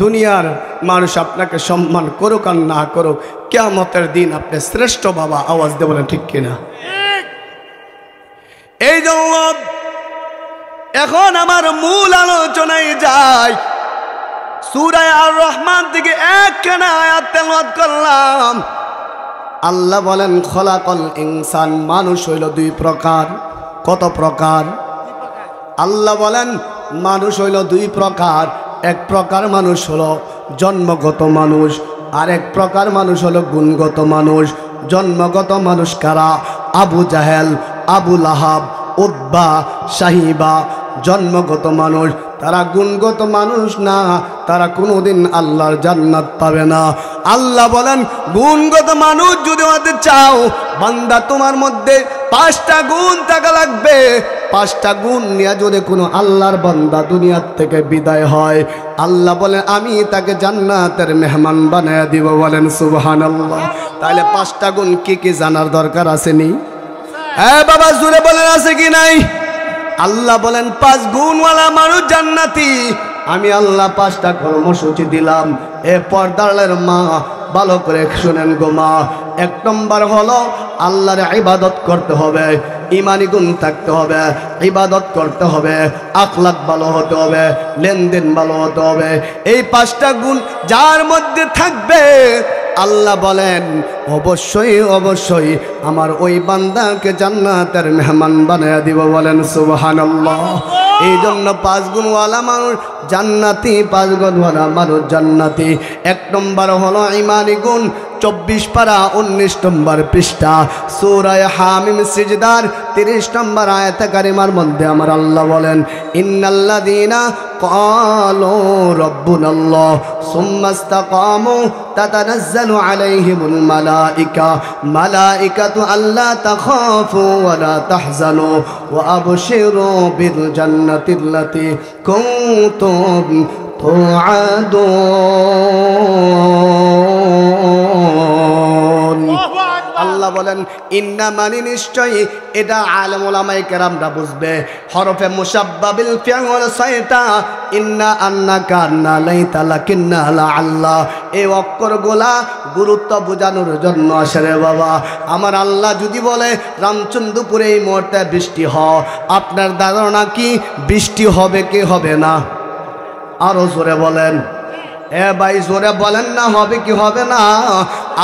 দুনিয়ার মানুষ আপনাকে সম্মান করুক আর না করুক, কিয়ামতের দিন আপনি শ্রেষ্ঠ বাবা। আওয়াজ দিয়ে বলেন ঠিক কিনা? এই জন্য এখন আমার মূল আলোচনায় যাই। সূরা আর রহমান থেকে একখানা আয়াত তেলাওয়াত করলাম। আল্লাহ বলেন, খলাকল ইনসান, মানুষ হইল দুই প্রকার। কত প্রকার? আল্লাহ বলেন মানুষ হইল দুই প্রকার। এক প্রকার মানুষ হলো জন্মগত মানুষ, আর এক প্রকার মানুষ হলো গুণগত মানুষ। জন্মগত মানুষ কারা? আবু জাহেল, আবু লাহাব, উতবা, সাহিবা জন্মগত মানুষ, তারা গুণগত মানুষ না, তারা কোনোদিন আল্লাহর জান্নাত পাবে না। আল্লাহ বলেন গুণগত মানুষ যদি হতে চাও বান্দা তোমার মধ্যে 5টা গুণ থাকা লাগবে। 5টা গুণ নিয়ে যদি কোনো আল্লাহর বান্দা দুনিয়ার থেকে বিদায় হয় আল্লাহ বলেন আমি তাকে জান্নাতের মেহমান বানায় দিব। বলেন সুবহানাল্লাহ। তাহলে 5টা গুণ কি কি জানার দরকার আসেনি? হ্যাঁ বাবা জোরে বলেন আছে কি নাই? আল্লাহ বলেন 5 গুণওয়ালা মানুষ জান্নাতি। আমি আল্লাহ 5টা কর্মসূচি দিলাম। এ পর্দার মা ভালো করে শুনেন গো মা। 1 নম্বর হলো আল্লাহর ইবাদত করতে হবে, ইমানি গুণ থাকতে হবে, ইবাদত করতে হবে, আখলাক ভালো হতে হবে, লেনদেন ভালো হতে হবে। এই 5টা গুণ যার মধ্যে থাকবে আল্লাহ বলেন অবশ্যই অবশ্যই আমার ওই বান্দাকে জান্নাতের মেহমান বানায় দিব। বলেন সুবহানাল্লাহ। এই জন্য 5 গুণওয়ালা মানুষ জান্নাতি, 5 গুণওয়ালা মানুষ জান্নাতি। 1 নম্বর হলো ইমানি গুণ। 24 পারা 19 নম্বর পৃষ্ঠা সূরা হামিম সিজদার 30 নম্বর আয়াতে কারিমার মধ্যে আমার আল্লাহ বলেন ইন্নাল্লাযীনা ক্বালু রাব্বুনাল্লাহ সুম্মা ইসতাকামু তাতানাজ্জালু আলাইহিমুল মালাইকাতু আল্লা তাখাফু ওয়া লা তাহজানু ওয়া আবশিরু বিল জান্নাতিল্লাতী কুনতুম তুআদুন। আল্লাহ বলেন ইন্না মানি নিশ্চয়ই, এটা আলেম ওলামায়ে কেরামরা বুঝবে। হরফে মুশাব্বাবিল ফি'ল সাইতা ইন্না আন্নাকা আন্না লাইতা লাকিন্না লা আল্লাহ। এই অক্ষরগুলা গুরুত্ব বোঝানোর জন্য আসে রে বাবা। আমার আল্লাহ যদি বলে রামচন্দ্রপুরে এই মুহূর্তে বৃষ্টি হয়, আপনার ধারণা কি বৃষ্টি হবে কি হবে না? আরো জোরে বলেন। এ ভাই জোরে বলেন না, হবে কি হবে না?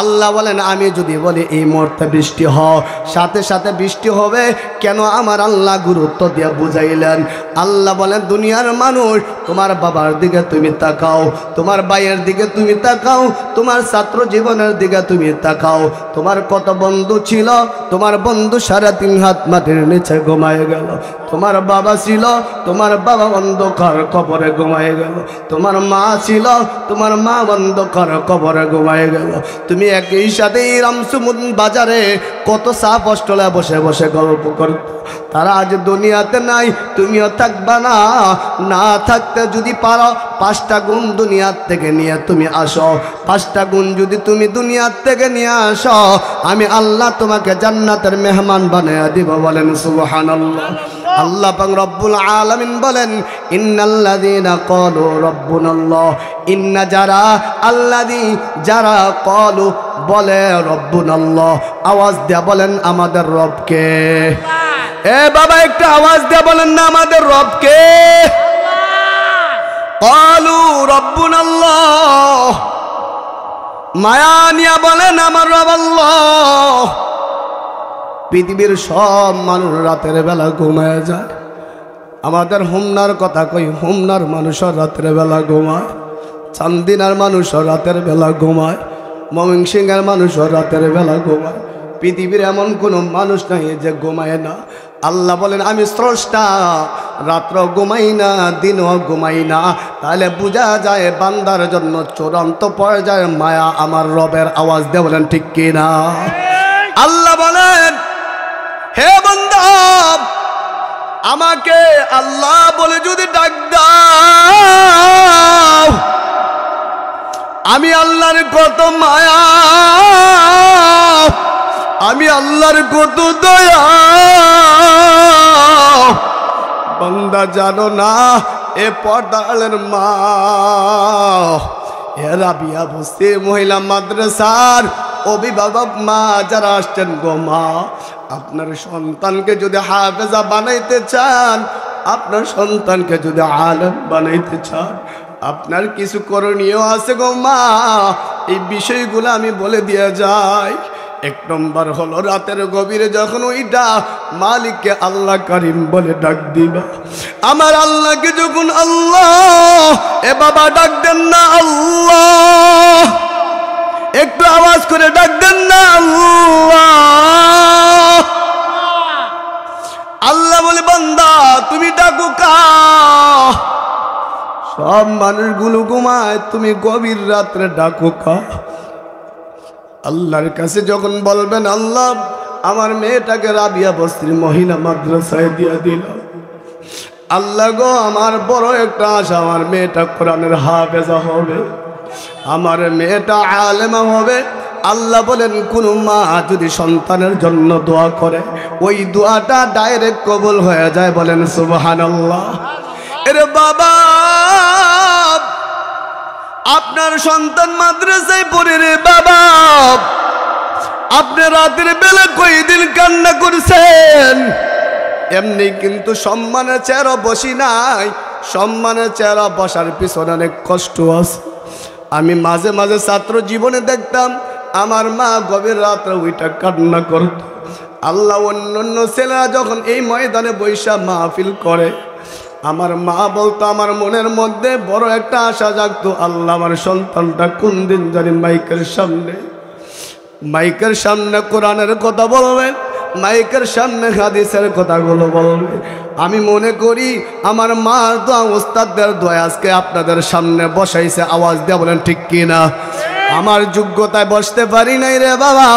আল্লাহ বলেন আমি যদি বলি এই মুহূর্তে বৃষ্টি হয়, সাথে সাথে বৃষ্টি হবে। কেন? আমার আল্লাহ গুরুত্ব দিয়ে বুঝাইলেন। আল্লাহ বলেন দুনিয়ার মানুষ তোমার বাবার দিকে তুমি তাকাও, তোমার ভাইয়ের দিকে তুমি তাকাও, তোমার ছাত্র জীবনের দিকে তুমি তাকাও। তোমার কত বন্ধু ছিল, তোমার বন্ধু 3.5 হাত মাটির নিচে ঘুমায় গেল। তোমার বাবা ছিল, তোমার বাবা অন্ধকার কবরে ঘুমায় গেল। তোমার মা ছিল, তোমার মা অন্ধকার কবরে ঘুমায় গেল। তুমি একই সাথে রামসুমুন বাজারে কত সাপ অষ্টলা বসে বসে গল্প কর, তারা আজ দুনিয়াতে নাই, তুমিও থাকবা না। না থাকতে যদি পারো 5টা গুণ দুনিয়ার থেকে নিয়ে তুমি আসো। 5টা গুণ যদি তুমি দুনিয়ার থেকে নিয়ে আসো আমি আল্লাহ তোমাকে জান্নাতের মেহমান বানায়া দিব। বলেন সুবহানাল্লাহ। আল্লাহ পাক রব্বুল আলামিন বলেন ইন্নাল্লাযীনা ক্বালু রাব্বুনাল্লাহ, ইন্না যারা আল্লাযী যারা ক্বালু বলে রব্বুনাল্লাহ, আওয়াজ দিয়ে বলেন আমাদের রবকে। এ বাবা একটু আওয়াজ দিয়ে বলেন না আমাদের রবকে। ক্বালু রাব্বুনাল্লাহ, মায়া নিয়া বলেন আমার রব আল্লাহ। পৃথিবীর সব মানুষ রাতের বেলা ঘুমায় যায়। আমাদের হোমনার কথা কই, হোমনার মানুষও রাতের বেলা ঘুমায়, চান্দিনার মানুষও রাতের বেলা ঘুমায়, ময়মনসিংহের মানুষও রাতের বেলা ঘুমায়। পৃথিবীর এমন কোনো মানুষ নাই যে ঘুমায় না। আল্লাহ বলেন আমি স্রষ্টা, রাত্র ঘুমাই না, দিনও ঘুমাই না। তাহলে বোঝা যায় বান্দার জন্য চূড়ান্ত পর্যায়ে মায়া আমার রবের। আওয়াজ দিয়ে বলেন ঠিক কিনা? আল্লাহ বলেন হে বান্দা আমাকে আল্লাহ বলে যদি ডাক দাও, আমি আল্লাহর কত মায়া, আমি আল্লাহর কত দয়া। বান্দা জানো না এ পর্দালের মা, এ রাবিয়া বস্তি মহিলা মাদ্রাসার অভিভাবক মা যারা আসছেন গো মা, আপনার সন্তানকে যদি হাফেজা বানাইতে চান, আপনার সন্তানকে যদি আলেম বানাইতে চান, আপনার কিছু করণীয় আছে গো মা। এই বিষয়গুলো আমি বলে দিয়ে যাই। 1 নম্বর হলো রাতের গভীরে যখন ওইটা মালিককে আল্লাহ করিম বলে ডাক দিবা। আমার আল্লাহকে যখন আল্লাহ এ বাবা ডাক দেন না আল্লাহ, একটু আওয়াজ করে ডাক দেন না আল্লাহ। সব মানুষগুলো ঘুমায়, তুমি গভীর রাত্রে ডাকো কা। আল্লাহর কাছে যখন বলবেন, আল্লাহ আমার মেয়েটাকে রাবিয়া বস্তির মহিলা মাদ্রাসায় দিয়ে দিলাম, আল্লাহ গো আমার বড় একটা আশা, আমার মেয়েটা কোরআনের হাফেজা হবে, আমার মেয়েটা আলেমা হবে। আল্লাহ বলেন, কোন মা যদি সন্তানের জন্য দোয়া করে, ওই দোয়াটা ডাইরেক্ট কবুল হয়ে যায়। বলেন সুবহানাল্লাহ। এরে বাবা, আপনার সন্তান মাদ্রাসায় পড়ে রে বাবা, আপনি রাতের বেলা কয়দিন কান্না করছেন? এমনি কিন্তু সম্মানের চেহারা বসি নাই, সম্মানের চেহারা বসার পিছনে অনেক কষ্ট আছে। আমি মাঝে মাঝে ছাত্র জীবনে দেখতাম আমার মা গভীর রাত্রে ওইটা কান্না করত। আল্লাহ অন্য ছেলেরা যখন এই ময়দানে বৈশা মাহফিল করে, আমার মা বলতো, আমার মনের মধ্যে বড় একটা আশা জাগতো, আল্লাহ আমার সন্তানটা কোন দিন জানি মাইকের সামনে কোরআনের কথা বলবে, মাইকের সামনে হাদিসের কথাগুলো বলবে। আমি মনে করি আমার মার দোয়া, ওস্তাদদের দোয়া আজকে আপনাদের সামনে বসাইছে। আওয়াজ দিয়ে বলেন ঠিক কিনা? আমার যোগ্যতায় বসতে পারি নাই রে বাবা,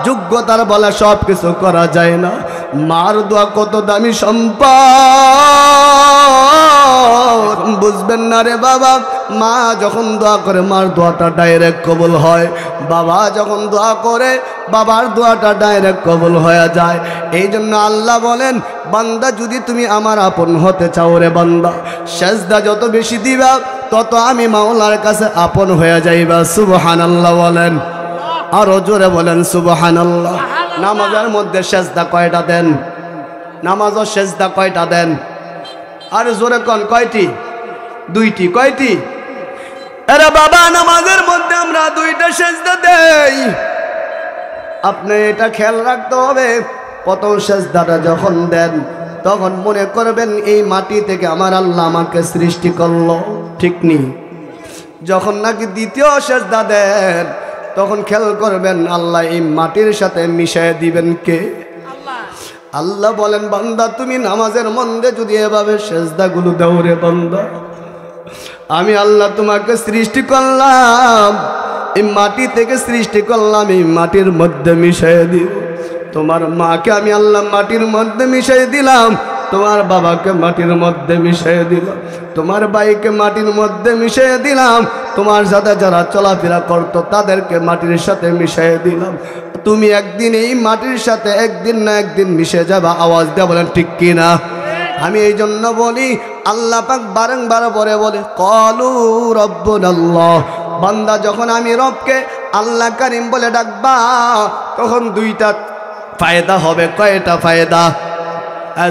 যোগ্যতার বলে সব কিছু করা যায় না। মার দোয়া কত দামি সম্পদ, বুঝবেন না রে বাবা। মা যখন দোয়া করে, মার দোয়াটা ডাইরেক্ট কবুল হয়। বাবা যখন দোয়া করে, বাবার দোয়াটা ডাইরেক্ট কবুল হয়ে যায়। এই জন্য আল্লাহ বলেন, বান্দা যদি তুমি আমার আপন হতে চাও রে বান্দা, সেজদা যত বেশি দিবা তত আমি মাওলার কাছে আপন হয়ে যাইবা। সুবহানাল্লাহ বলেন, আরো জোরে বলেন সুবহানাল্লাহ। নামাজের মধ্যে সেজদা কয়টা দেন? নামাজের সেজদা কয়টা দেন? আর জোরে কোন কয়টি? দুইটি। কয়টি? আরে বাবা, নামাজের মধ্যে আমরা দুইটা সেজদা দেই। আপনি এটা খেয়াল রাখতে হবে। প্রথম সেজদাটা যখন দেন, তখন মনে করবেন এই মাটি থেকে আমার আল্লাহ আমাকে সৃষ্টি করলো, ঠিক নেই? যখন নাকি দ্বিতীয় সেজদা দেন, তখন খেয়াল করবেন আল্লাহ এই মাটির সাথে মিশিয়ে দিবেন কে? আল্লাহ বলেন, বান্দা তুমি নামাজের মধ্যে যদি এভাবে সেজদাগুলো দাও রে বান্দা, আমি আল্লাহ তোমাকে সৃষ্টি করলাম, এই মাটি থেকে সৃষ্টি করলাম, এই মাটির মধ্যে মিশিয়ে দিব। তোমার মাকে আমি আল্লাহ মাটির মধ্যে মিশিয়ে দিলাম, তোমার বাবাকে মাটির মধ্যে মিশিয়ে দিলাম, তোমার ভাইকে মাটির মধ্যে মিশিয়ে দিলাম, তোমার সাথে যারা চলাফেরা করতো তাদেরকে মাটির সাথে মিশিয়ে দিলাম। তুমি একদিন এই মাটির সাথে একদিন না একদিন মিশে যাবা। আওয়াজ দিয়ে বলেন ঠিক কিনা? আমি এই জন্য বলি, আল্লাহ পাক বারংবার পরে বলে, ক্বালু রাব্বুনাল্লাহ। বান্দা যখন আমি রবকে আল্লাহ কারীম বলে ডাকবা, তখন দুইটা ফায়দা হবে। কয়টা ফায়দা?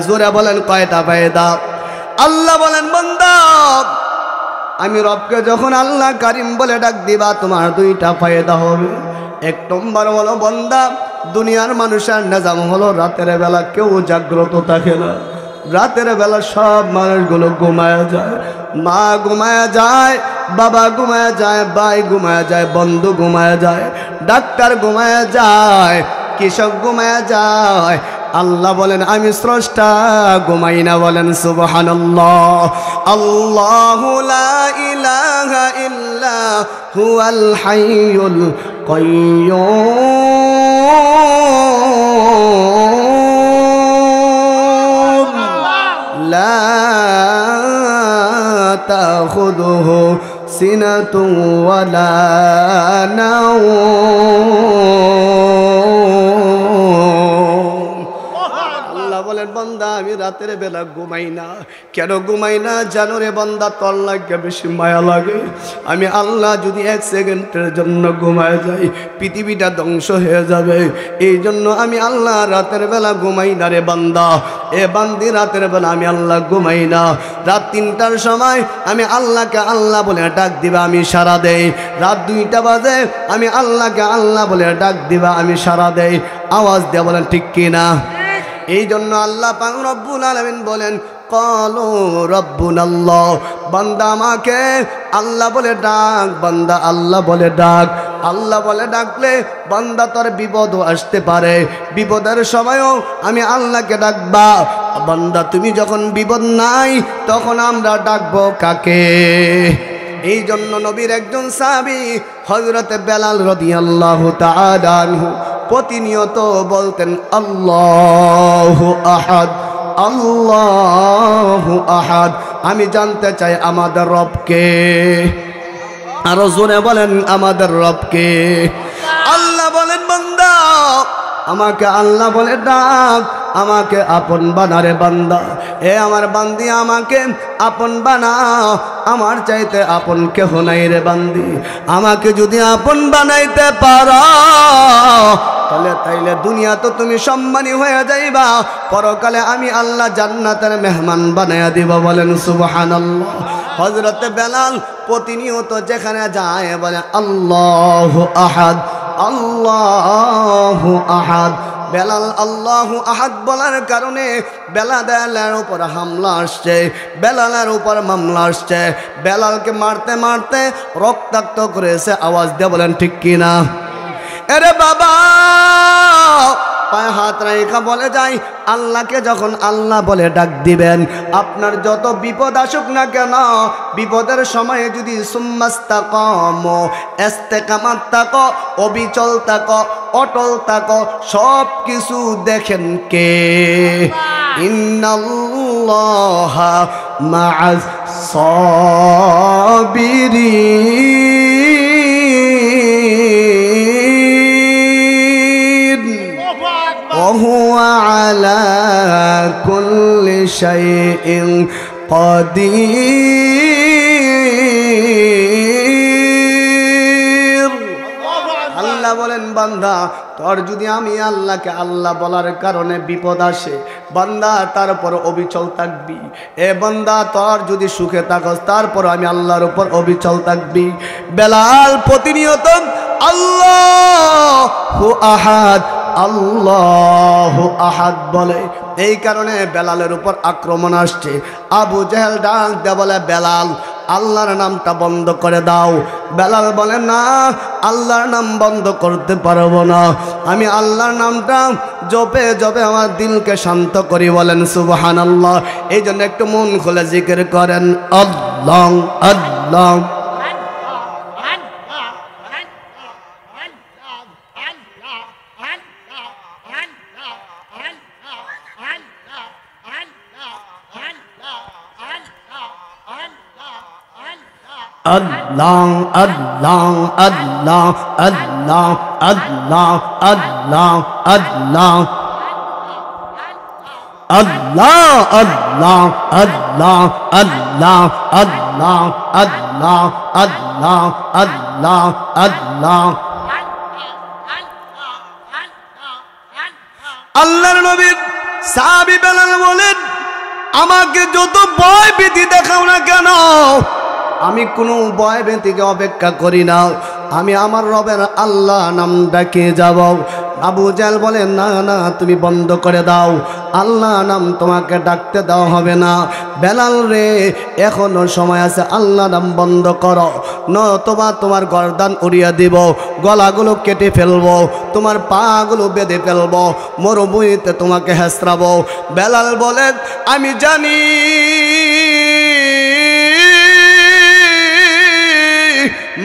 জোরে বলেন কয়টা ফায়দা? আল্লাহ বলেন, বান্দা আমি রবকে যখন আল্লাহ কারীম বলে ডাক দিবা, তোমার দুইটা ফায়দা হবে। এক নম্বর হলো, বান্দা দুনিয়ার মানুষের নিজাম হলো রাতের বেলা কেউ জাগ্রত থাকে না। রাতের বেলা সব মানুষগুলো ঘুমায় যায়। মা ঘুমায় যায়, বাবা ঘুমায় যায়, ভাই ঘুমায় যায়, বন্ধু ঘুমায় যায়, ডাক্তার ঘুমায় যায়, কৃষক ঘুমায় যায়। আল্লাহ বলেন, আমি স্রষ্টা ঘুমাই না। বলেন সুবহানাল্লাহ। আল্লাহু লা ইলাহা ইল্লা হুয়াল হাইয়ুল কাইয়্যুম লা তাখুযুহু সিনাতুন ওয়ালা নাওম। বলেন, বান্দা আমি রাতের বেলা ঘুমাই না। কেন ঘুমাই না জানো রে বান্দা? তোর লাগে বেশি মায়া লাগে। আমি আল্লাহ যদি এক সেকেন্ডের জন্য ঘুমায় যাই, পৃথিবীটা ধ্বংস হয়ে যাবে। এই জন্য আমি আল্লাহ রাতের বেলা ঘুমাই না রে বান্দা। এ বান্দি, রাতের বেলা আমি আল্লাহ ঘুমাই না। রাত 3টার সময় আমি আল্লাহকে আল্লাহ বলে ডাক দিবা, আমি সাড়া দেই। রাত 2টা বাজে আমি আল্লাহকে আল্লাহ বলে ডাক দিবা, আমি সাড়া দেই। আওয়াজ দিয়ে বলেন ঠিক কিনা? এই জন্য আল্লাহ পাক রব্বুল আলামিন বলেন, ক্বালু রাব্বুনাল্লাহ। বান্দা আমাকে আল্লাহ বলে ডাক, বান্দা আল্লাহ বলে ডাক। আল্লাহ বলে ডাকলে বান্দা তোর বিপদও আসতে পারে, বিপদের সময়ও আমি আল্লাহকে ডাকবা। বান্দা তুমি যখন বিপদ নাই তখন আমরা ডাকবো কাকে? এই জন্য নবীর একজন সাহাবী হযরতে বেলাল রাদিয়াল্লাহু তাআলা আনহু প্রতিনিয়ত বলতেন আল্লাহু আহাদ, আল্লাহু আহাদ। আমি জানতে চাই আমাদের রবকে, আরো জোরে বলেন আমাদের রবকে। আল্লাহ বলেন বান্দা আমাকে আল্লাহ বলে ডাক, আমাকে আপন বানারে বান্দা, এ আমার বান্দি আমাকে আপন বানাও, আমার চাইতে আপন কেহ নাই রে বান্দি। আমাকে যদি আপন বানাইতে পারো তাইলে দুনিয়া তো তুমি সম্মানী হয়ে যাইবা, পরকালে আমি আল্লাহ জান্নাতের মেহমান বানায়া দিব। বলেন সুবহানাল্লাহ। হযরতে বেলাল প্রতিনিয়ত যেখানে যায় বলে আল্লাহু আহাদ, আল্লাহু আহাদ। বেলাল আল্লাহু আহাদ বলার কারণে বেলালের উপর হামলা আসছে, বেলালের উপর মামলা আসছে। বেলালকে মারতে মারতে রক্তাক্ত করেছে। আওয়াজ দিয়ে বলেন ঠিক কিনা? আরে বাবা পায়ে হাত রেখা বলে যাই, আল্লাহকে যখন আল্লাহ বলে ডাক দিবেন, আপনার যত বিপদ আসুক না কেন, বিপদের সময়ে যদি সুম্মাস্তাকাম, ইস্তেকামাত থাকো, অবিচল থাকো, অটল থাকো, সব কিছু দেখেন কে? ইন্নাল্লাহা মা'আস সাবিরিন وهو على كل شيء قدير। আল্লাহ বলেন বান্দা তোর যদি আমি আল্লাহকে আল্লাহ বলার কারণে বিপদ আসে, বান্দা তারপর অবিচল থাকবি। এ বান্দা তোর যদি সুখে থাকস তারপর আমি আল্লাহর উপর অবিচল থাকবি। বেলাল প্রতিনিয়ত আল্লাহু আহাদ, আল্লাহু আহাদ বলে। এই কারণে বেলালের উপর আক্রমণ আসছে। আবু জেহেল ডাক দিয়ে বলে বেলাল আল্লাহর নামটা বন্ধ করে দাও। বেলাল বলে না, আল্লাহর নাম বন্ধ করতে পারবো না, আমি আল্লাহর নামটা জপে জপে আমার দিলকে শান্ত করি। বলেন সুবহানাল্লাহ। এই জন্য একটু মন খুলে জিকির করেন আল্লাহ আল্লাহ। Allah Allah Allah Allah Allah Allah Allah Allah Allah Allah Allah Allah Allah Allah Allah Allah আল্লাহর নবীর সাহাবী বেলাল বলেন আমাকে যত ভয় ভীতি দেখাও না কেন, আমি কোনো ভয় ভীতিকে অপেক্ষা করি না, আমি আমার রবের আল্লাহ নাম ডাকে যাব। আবু জাহেল বলে না না তুমি বন্ধ করে দাও, আল্লাহ নাম তোমাকে ডাকতে দেওয়া হবে না। বেলাল রে এখনো সময় আছে, আল্লাহ নাম বন্ধ করো, নতুবা তোমার গর্দান উড়িয়ে দিব, গলাগুলো কেটে ফেলবো, তোমার পাগুলো বেঁধে ফেলবো, মরুভূমিতে তোমাকে হেসরাবো। বেলাল বলে আমি জানি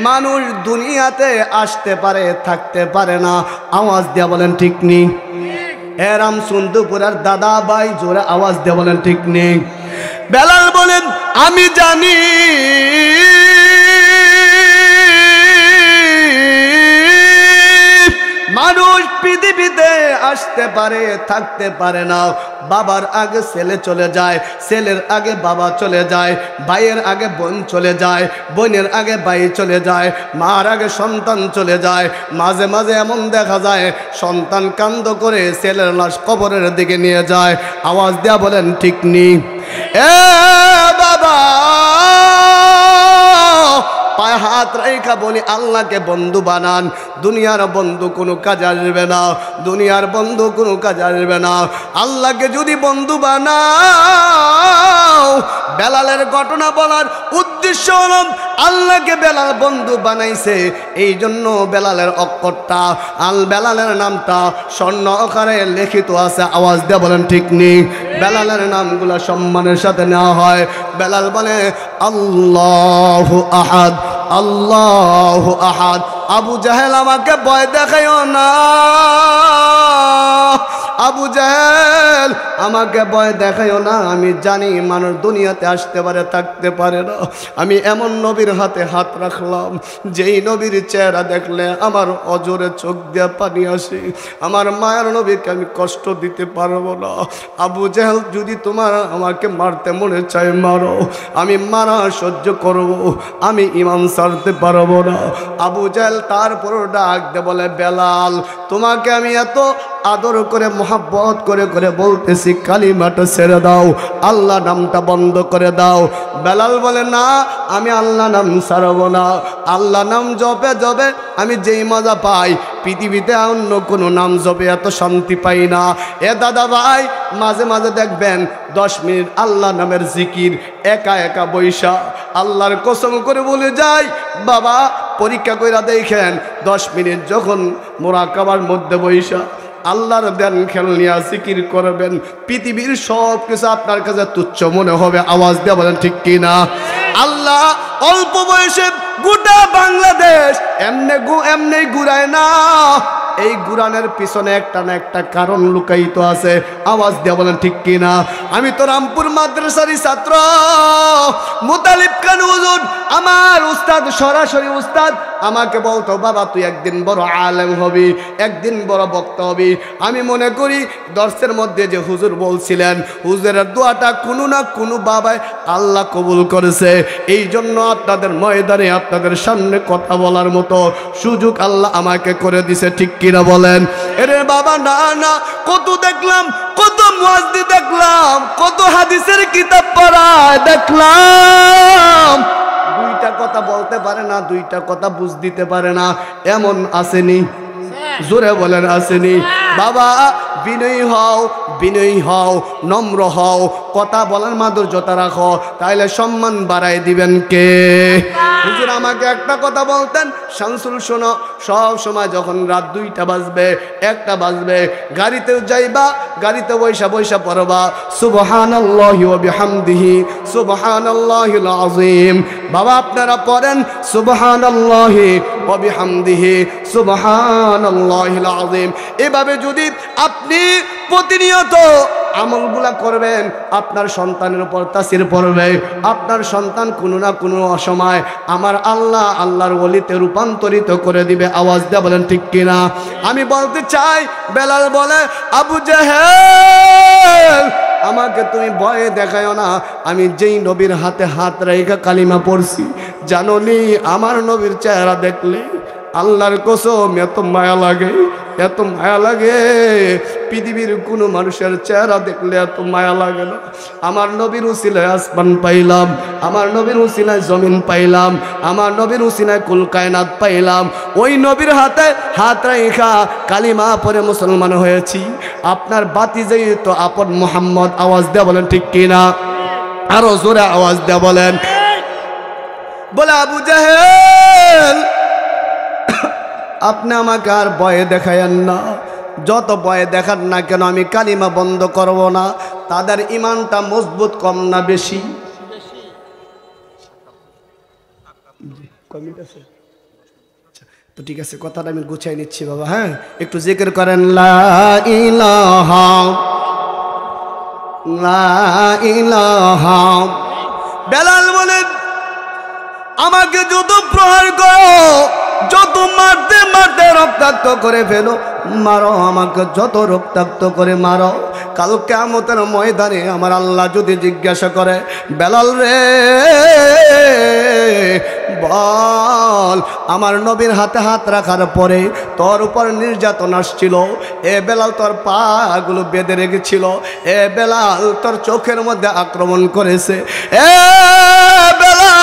মানুষ দুনিয়াতে আসতে পারে থাকতে পারে না। আওয়াজ দিয়ে বলেন ঠিক নেই? এরাম সুন্দরপুরের দাদা ভাই জোরে আওয়াজ দিয়ে বলেন ঠিক নেই? বেলাল বলেন আমি জানি মানুষ পৃথিবীতে আসতে পারে থাকতে পারে না। বাবার আগে ছেলে চলে যায়, ছেলের আগে বাবা চলে যায়, ভাইয়ের আগে বোন চলে যায়, বোনের আগে ভাই চলে যায়, মার আগে সন্তান চলে যায়। মাঝে মাঝে এমন দেখা যায় সন্তান কান্দ করে ছেলের লাশ কবরের দিকে নিয়ে যায়। আওয়াজ দেয়া বলেন ঠিক নেই? এ বাবা পায়ে হাত রেখা বলি আল্লাহকে বন্ধু বানান, দুনিয়ার বন্ধু কোনো কাজে আসবে না, দুনিয়ার বন্ধু কোনো কাজে আসবে না। আল্লাহকে যদি বন্ধু বানাও বেলালের ঘটনা বলার উদ্দেশ্য হলো আল্লাহকে বেলাল বন্ধু বানাইছে, এই জন্য বেলালের অক্ষরটা বেলালের নামটা স্বর্ণ আকারে লিখিত আছে। আওয়াজ দিয়ে বলেন ঠিক নেই? বেলালের নামগুলো সম্মানের সাথে নেওয়া হয়। বেলাল বলে আল্লাহু আহাদ, আল্লাহু আহাদ। আবু জাহেল আমাকে ভয় দেখাইও না, আবু জাহেল আমাকে ভয় দেখাইও না। আমি জানি মানুষ দুনিয়াতে আসতে পারে, থাকতে পারে না। আমি এমন নবীর হাতে হাত রাখলাম, যেই নবীর চেহারা দেখলে আমার অজরে চোখ দিয়ে পানি আসে। আমার মায়ের নবীকে আমি কষ্ট দিতে পারবো না। আবু জাহেল, যদি তোমার আমাকে মারতে মনে চায় মারো, আমি মারা সহ্য করব, আমি ইমান ছাড়তে পারবো না। আবু জাহেল তারপরও ডাক দে বলে, বেলাল তোমাকে আমি এত আদর করে মোহাব্বত করে করে বলতেছি কালিমাটা ছেড়ে দাও, আল্লাহ নামটা বন্ধ করে দাও। বেলাল বলে না, আমি আল্লাহ নাম ছাড়ব না। আল্লাহ নাম জপে জপে আমি যেই মজা পাই, পৃথিবীতে অন্য কোনো নাম জপে এত শান্তি পাই না। এ দাদা ভাই, মাঝে মাঝে দেখবেন 10 মিনিট আল্লাহ নামের জিকির একা একা বৈশা আল্লাহর কসম করে বলে যাই, বাবা পরীক্ষা কইরা দেখেন 10 মিনিট যখন মুরাকাবার মধ্যে বৈশা আল্লাহর দেন খেল নিয়ে জিকির করবেন, পৃথিবীর সব কিছু আপনার কাছে তুচ্ছ মনে হবে। আওয়াজ দিয়ে বলেন ঠিক কিনা? আল্লাহ অল্প বয়সে গোটা বাংলাদেশ এমনি ঘুরায় না, এই গুরানের পিছনে একটা না একটা কারণ লুকায়িত আছে। আওয়াজ দিয়ে বলেন ঠিক কিনা? আমি তো রামপুর মাদ্রাসারই ছাত্র, মুতালিব খান হুজুর আমার উস্তাদ, সরাসরি উস্তাদ আমাকে বলতো, বাবা তুই একদিন বড় আলেম হবি, একদিন বড় বক্তা হবি। আমি মনে করি দর্শের মধ্যে যে হুজুর বলছিলেন, হুজুরের দোয়াটা কোনো না কোনো বাবায় আল্লাহ কবুল করেছে। এই জন্য আপনাদের ময়দানে আপনাদের সামনে কথা বলার মতো সুযোগ আল্লাহ আমাকে করে দিছে। ঠিক কিনা বলেন? এরে বাবা, না না, কত দেখলাম, কত মুয়াজ্জিন দেখলাম, কত হাদিসের কিতাব পড়ায় দেখলাম, দুইটা কথা বলতে পারে না, দুইটা কথা বুঝ দিতে পারে না, এমন আসেনি? জোরে বলেন আসেনি? বাবা বিনয়ী হও, বিনয়ী হও, নম্র হও, কথা বলার মাধুর্যতা রাখো, তাইলে সম্মান বাড়াই দিবেন কে? হুজুর আমাকে একটা কথা বলতেন, শামসুল শোনো, সব সময় যখন রাত 2টা বাজবে, 1টা বাজবে, গাড়িতে যাইবা, গাড়িতে বৈশা বৈশা পড়বা সুবহানাল্লাহি ওয়া বিহামদিহি সুবহানাল্লাহিল আযীম। বাবা আপনারা পড়েন সুবহানাল্লাহি ওয়া বিহামদিহি সুবহানাল্লাহিল আযীম। এভাবে যদি আপনি প্রতিনিয়ত আমলগুলা করবেন, আপনার সন্তানের উপর তাসির পড়বে। আপনার সন্তান কোনো না কোনো সময় আমার আল্লাহ আল্লাহর ওলিতে রূপান্তরিত করে দিবে। আওয়াজ দিয়ে বলেন ঠিক কিনা? আমি বলতে চাই, বেলাল বলে, আবু জাহেল আমাকে তুমি ভয়ে দেখায়ও না, আমি যেই নবীর হাতে হাত রেখে কালিমা পড়ছি, জানোনি আমার নবীর চেহারা দেখলে আল্লাহর কসম এত মায়া লাগে, এত মায়া লাগে, পৃথিবীর কোনো মানুষের চেহারা দেখলে এত মায়া লাগে না। আমার নবীর উসিলায় আসমান পাইলাম, আমার নবীর উসিলায় জমিন পাইলাম, আমার নবীর উসিলায় কুল কায়নাত পাইলাম। ওই নবীর হাতে হাত রাইখা কালিমা পরে মুসলমান হয়েছি। আপনার বাতিজাই তো আপন মোহাম্মদ। আওয়াজ দিয়ে বলেন ঠিক কিনা? আরো জোরে আওয়াজ দিয়ে বলেন। বলে আবু জাহেল আপনি আমাকে আর ভয়ে দেখায়েন না, যত ভয়ে দেখান না কেন আমি কালিমা বন্ধ করব না। তাদের ইমানটা মজবুত কম না বেশি? তো ঠিক আছে, কথাটা আমি গুছাই নিচ্ছি বাবা। হ্যাঁ, একটু জিকির করেন, লা ইলাহা লা ইলাহা। বেলাল বলেন, আমাকে যত প্রহার করো, যত মারতে মারতে রক্তাক্ত করে ফেলো, মারো, আমাকে যত রক্তাক্ত করে মারো। কাল কিয়ামতের ময়দানে আমার আল্লাহ যদি জিজ্ঞাসা করে, বেলাল রে বল, আমার নবীর হাতে হাত রাখার পরে তোর উপর নির্যাতন আসছিল, এ বেলাল তোর পাগুলো বেঁধে রেখেছিল, এ বেলাল তোর চোখের মধ্যে আক্রমণ করেছে, এ বেলাল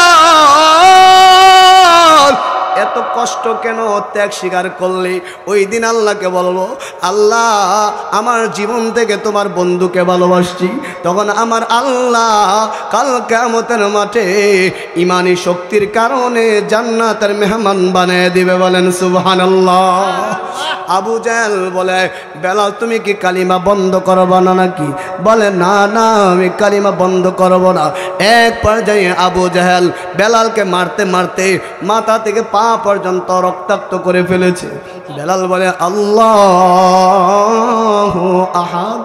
এত কষ্ট কেন, ত্যাগ ত্যাগ স্বীকার করলে ওই দিন আল্লাহকে বলবো, আল্লাহ আমার জীবন থেকে তোমার বন্ধুকে ভালোবাসছি। তখন আমার আল্লাহ কাল কিয়ামতের মাঠে ইমানি শক্তির কারণে জান্নাতের মেহমান বানিয়ে দিবে। বলেন সুবহানাল্লাহ। আবু জাহেল বলে, বেলাল তুমি কি কালিমা বন্ধ করবো না নাকি? বলে না না, আমি কালিমা বন্ধ করবো না। এক পর্যায়ে আবু জাহেল বেলালকে মারতে মারতে মাথা থেকে পা পর্যন্ত রক্তাক্ত করে ফেলেছে। বেলাল বলে আল্লাহু আহাদ।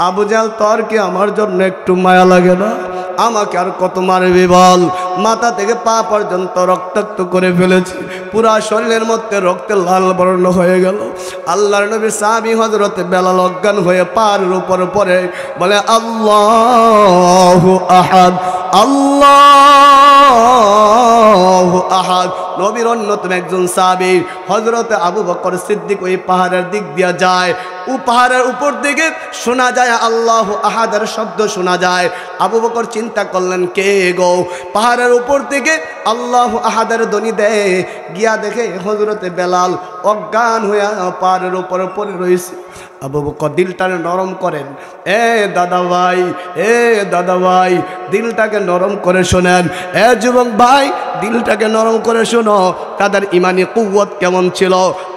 আবু জাহেল তোর কি আমার জন্য একটু মায়া লাগে না? আমাকে আর কত মারবি বল? মাথা থেকে পা পর্যন্ত রক্তাক্ত করে ফেলেছে, পুরা শরীরের মধ্যে রক্তের লাল বর্ণ হয়ে গেল। আল্লাহর নবী সাহাবী হযরতে বেলাল অজ্ঞান হয়ে পাহাড়ের উপর পড়ে বলে আল্লাহু আহাদ, আল্লাহু আহাদ। নবীর অন্যতম একজন সাহাবী হযরতে আবু বকর সিদ্দিক ওই পাহাড়ের দিক দিয়ে যায়। ও পাহাড়ের উপর দিকে শোনা যায় আল্লাহু আহাদের শব্দ শোনা যায়। আবু বকর চিন্তা করলেন, কে গো? পাহাড়ের উপর থেকে আল্লাহু আহাদের ধ্বনি দেয়। গিয়া দেখে হযরতে বেলাল অজ্ঞান হয়ে পাহাড়ের উপর পড়ে রয়েছে। আবু বকর দিলটাকে নরম করেন, এ দাদা ভাই, এ দাদা ভাই, দিলটাকে নরম করে শোনেন। এ যুবক ভাই, দিলটাকে নরম করে শোনো। তাদের ইমানি কুওয়াত কেমন ছিল,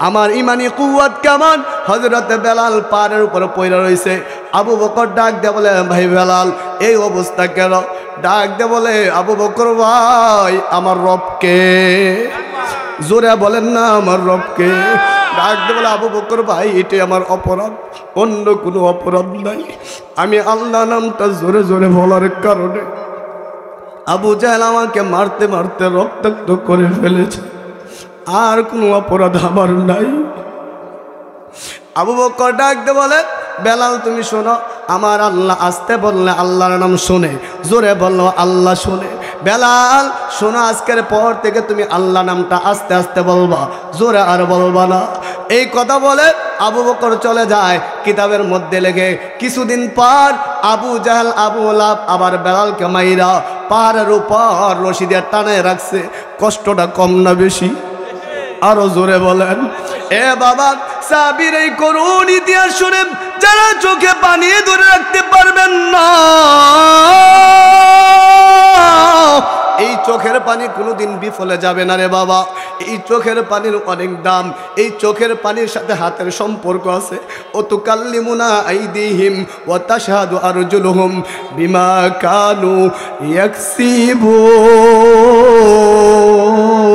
আমার ইমানি কুওয়াত কেমন? হযরতে বেলাল পাহাড়ের উপর পড়ে রয়েছে। আবু বকর ডাক দিয়ে বলে, ভাই বেলাল এই অবস্থা কেন? ডাক দিয়ে বলে, আবু বকর ভাই আমার রবকে। জোরে বলেন না, আমার রবকে। ডাক দিয়ে বলে, আবু বকর ভাই এটাই আমার অপরাধ, অন্য কোনো অপরাধ নাই। আমি আল্লাহ নামটা জোরে জোরে বলার কারণে আবু জাহেল আমাকে মারতে মারতে রক্তাক্ত করে ফেলেছে, আর কোনো অপরাধ আমার নাই। আবু বকর ডাক দিয়ে বলে, বেলাল তুমি শোনো, আমার আল্লাহ আসতে বললে আল্লাহর নাম শুনে, জোরে বললো আল্লাহ শুনে। বেলাল শোনো, আজকের পর থেকে তুমি আল্লাহ নামটা আস্তে আস্তে বলবা, জোরে আর বলবা না। এই কথা বলে আবু বকর চলে যায়। কিতাবের মধ্যে লেগে কিছুদিন পর আবু জাহেল আবু লাহাব আবার বেলালকে মাইরা পাহাড়ের উপর রশি দিয়ে টানায় রাখছে। কষ্টটা কম না বেশি? আরো জোরে বলেন। এ বাবা, সাহাবীর এই করুণ ইতিহাস শুনে যারা চোখে পানি ধরে রাখতে পারবেন না, এই চোখের পানি কোনোদিন বিফলে যাবে না রে বাবা। এই চোখের পানির অনেক দাম। এই চোখের পানির সাথে হাতের সম্পর্ক আছে। ও তুকাল্লিমুনা আইদিহিম ওয়া তাশহাদু আরজুলুহুম বিমা কানু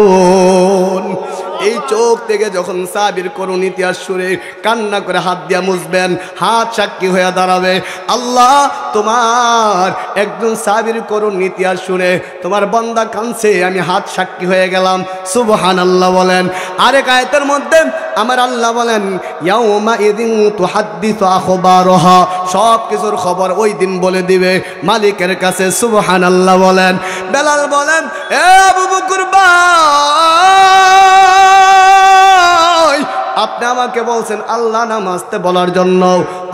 ইয়াকসিবুন। এই চোখ থেকে যখন সাহাবীর করুণ ইতিহাস শুনে কান্না করে হাত দিয়া মুছবেন, হাত সাক্ষী হয়ে দাঁড়াবে। আল্লাহ তোমার একজন সাহাবীর করুণ ইতিহাস শুনে তোমার বান্দা কাঁদছে, আমি হাত সাক্ষী হয়ে গেলাম। সুবহানাল্লাহ বলেন। আরেক আয়াতের মধ্যে আমার আল্লাহ বলেন, ইয়াউমা ইযিন তুহাদ্দিসু আখবারহা, সব কিছুর খবর ওই দিন বলে দিবে মালিকের কাছে। সুবহানাল্লাহ বলেন। বেলাল বলেন, এ আবু বকর ভাই, আপনি আমাকে বলছেন আল্লাহ নাম আসতে বলার জন্য,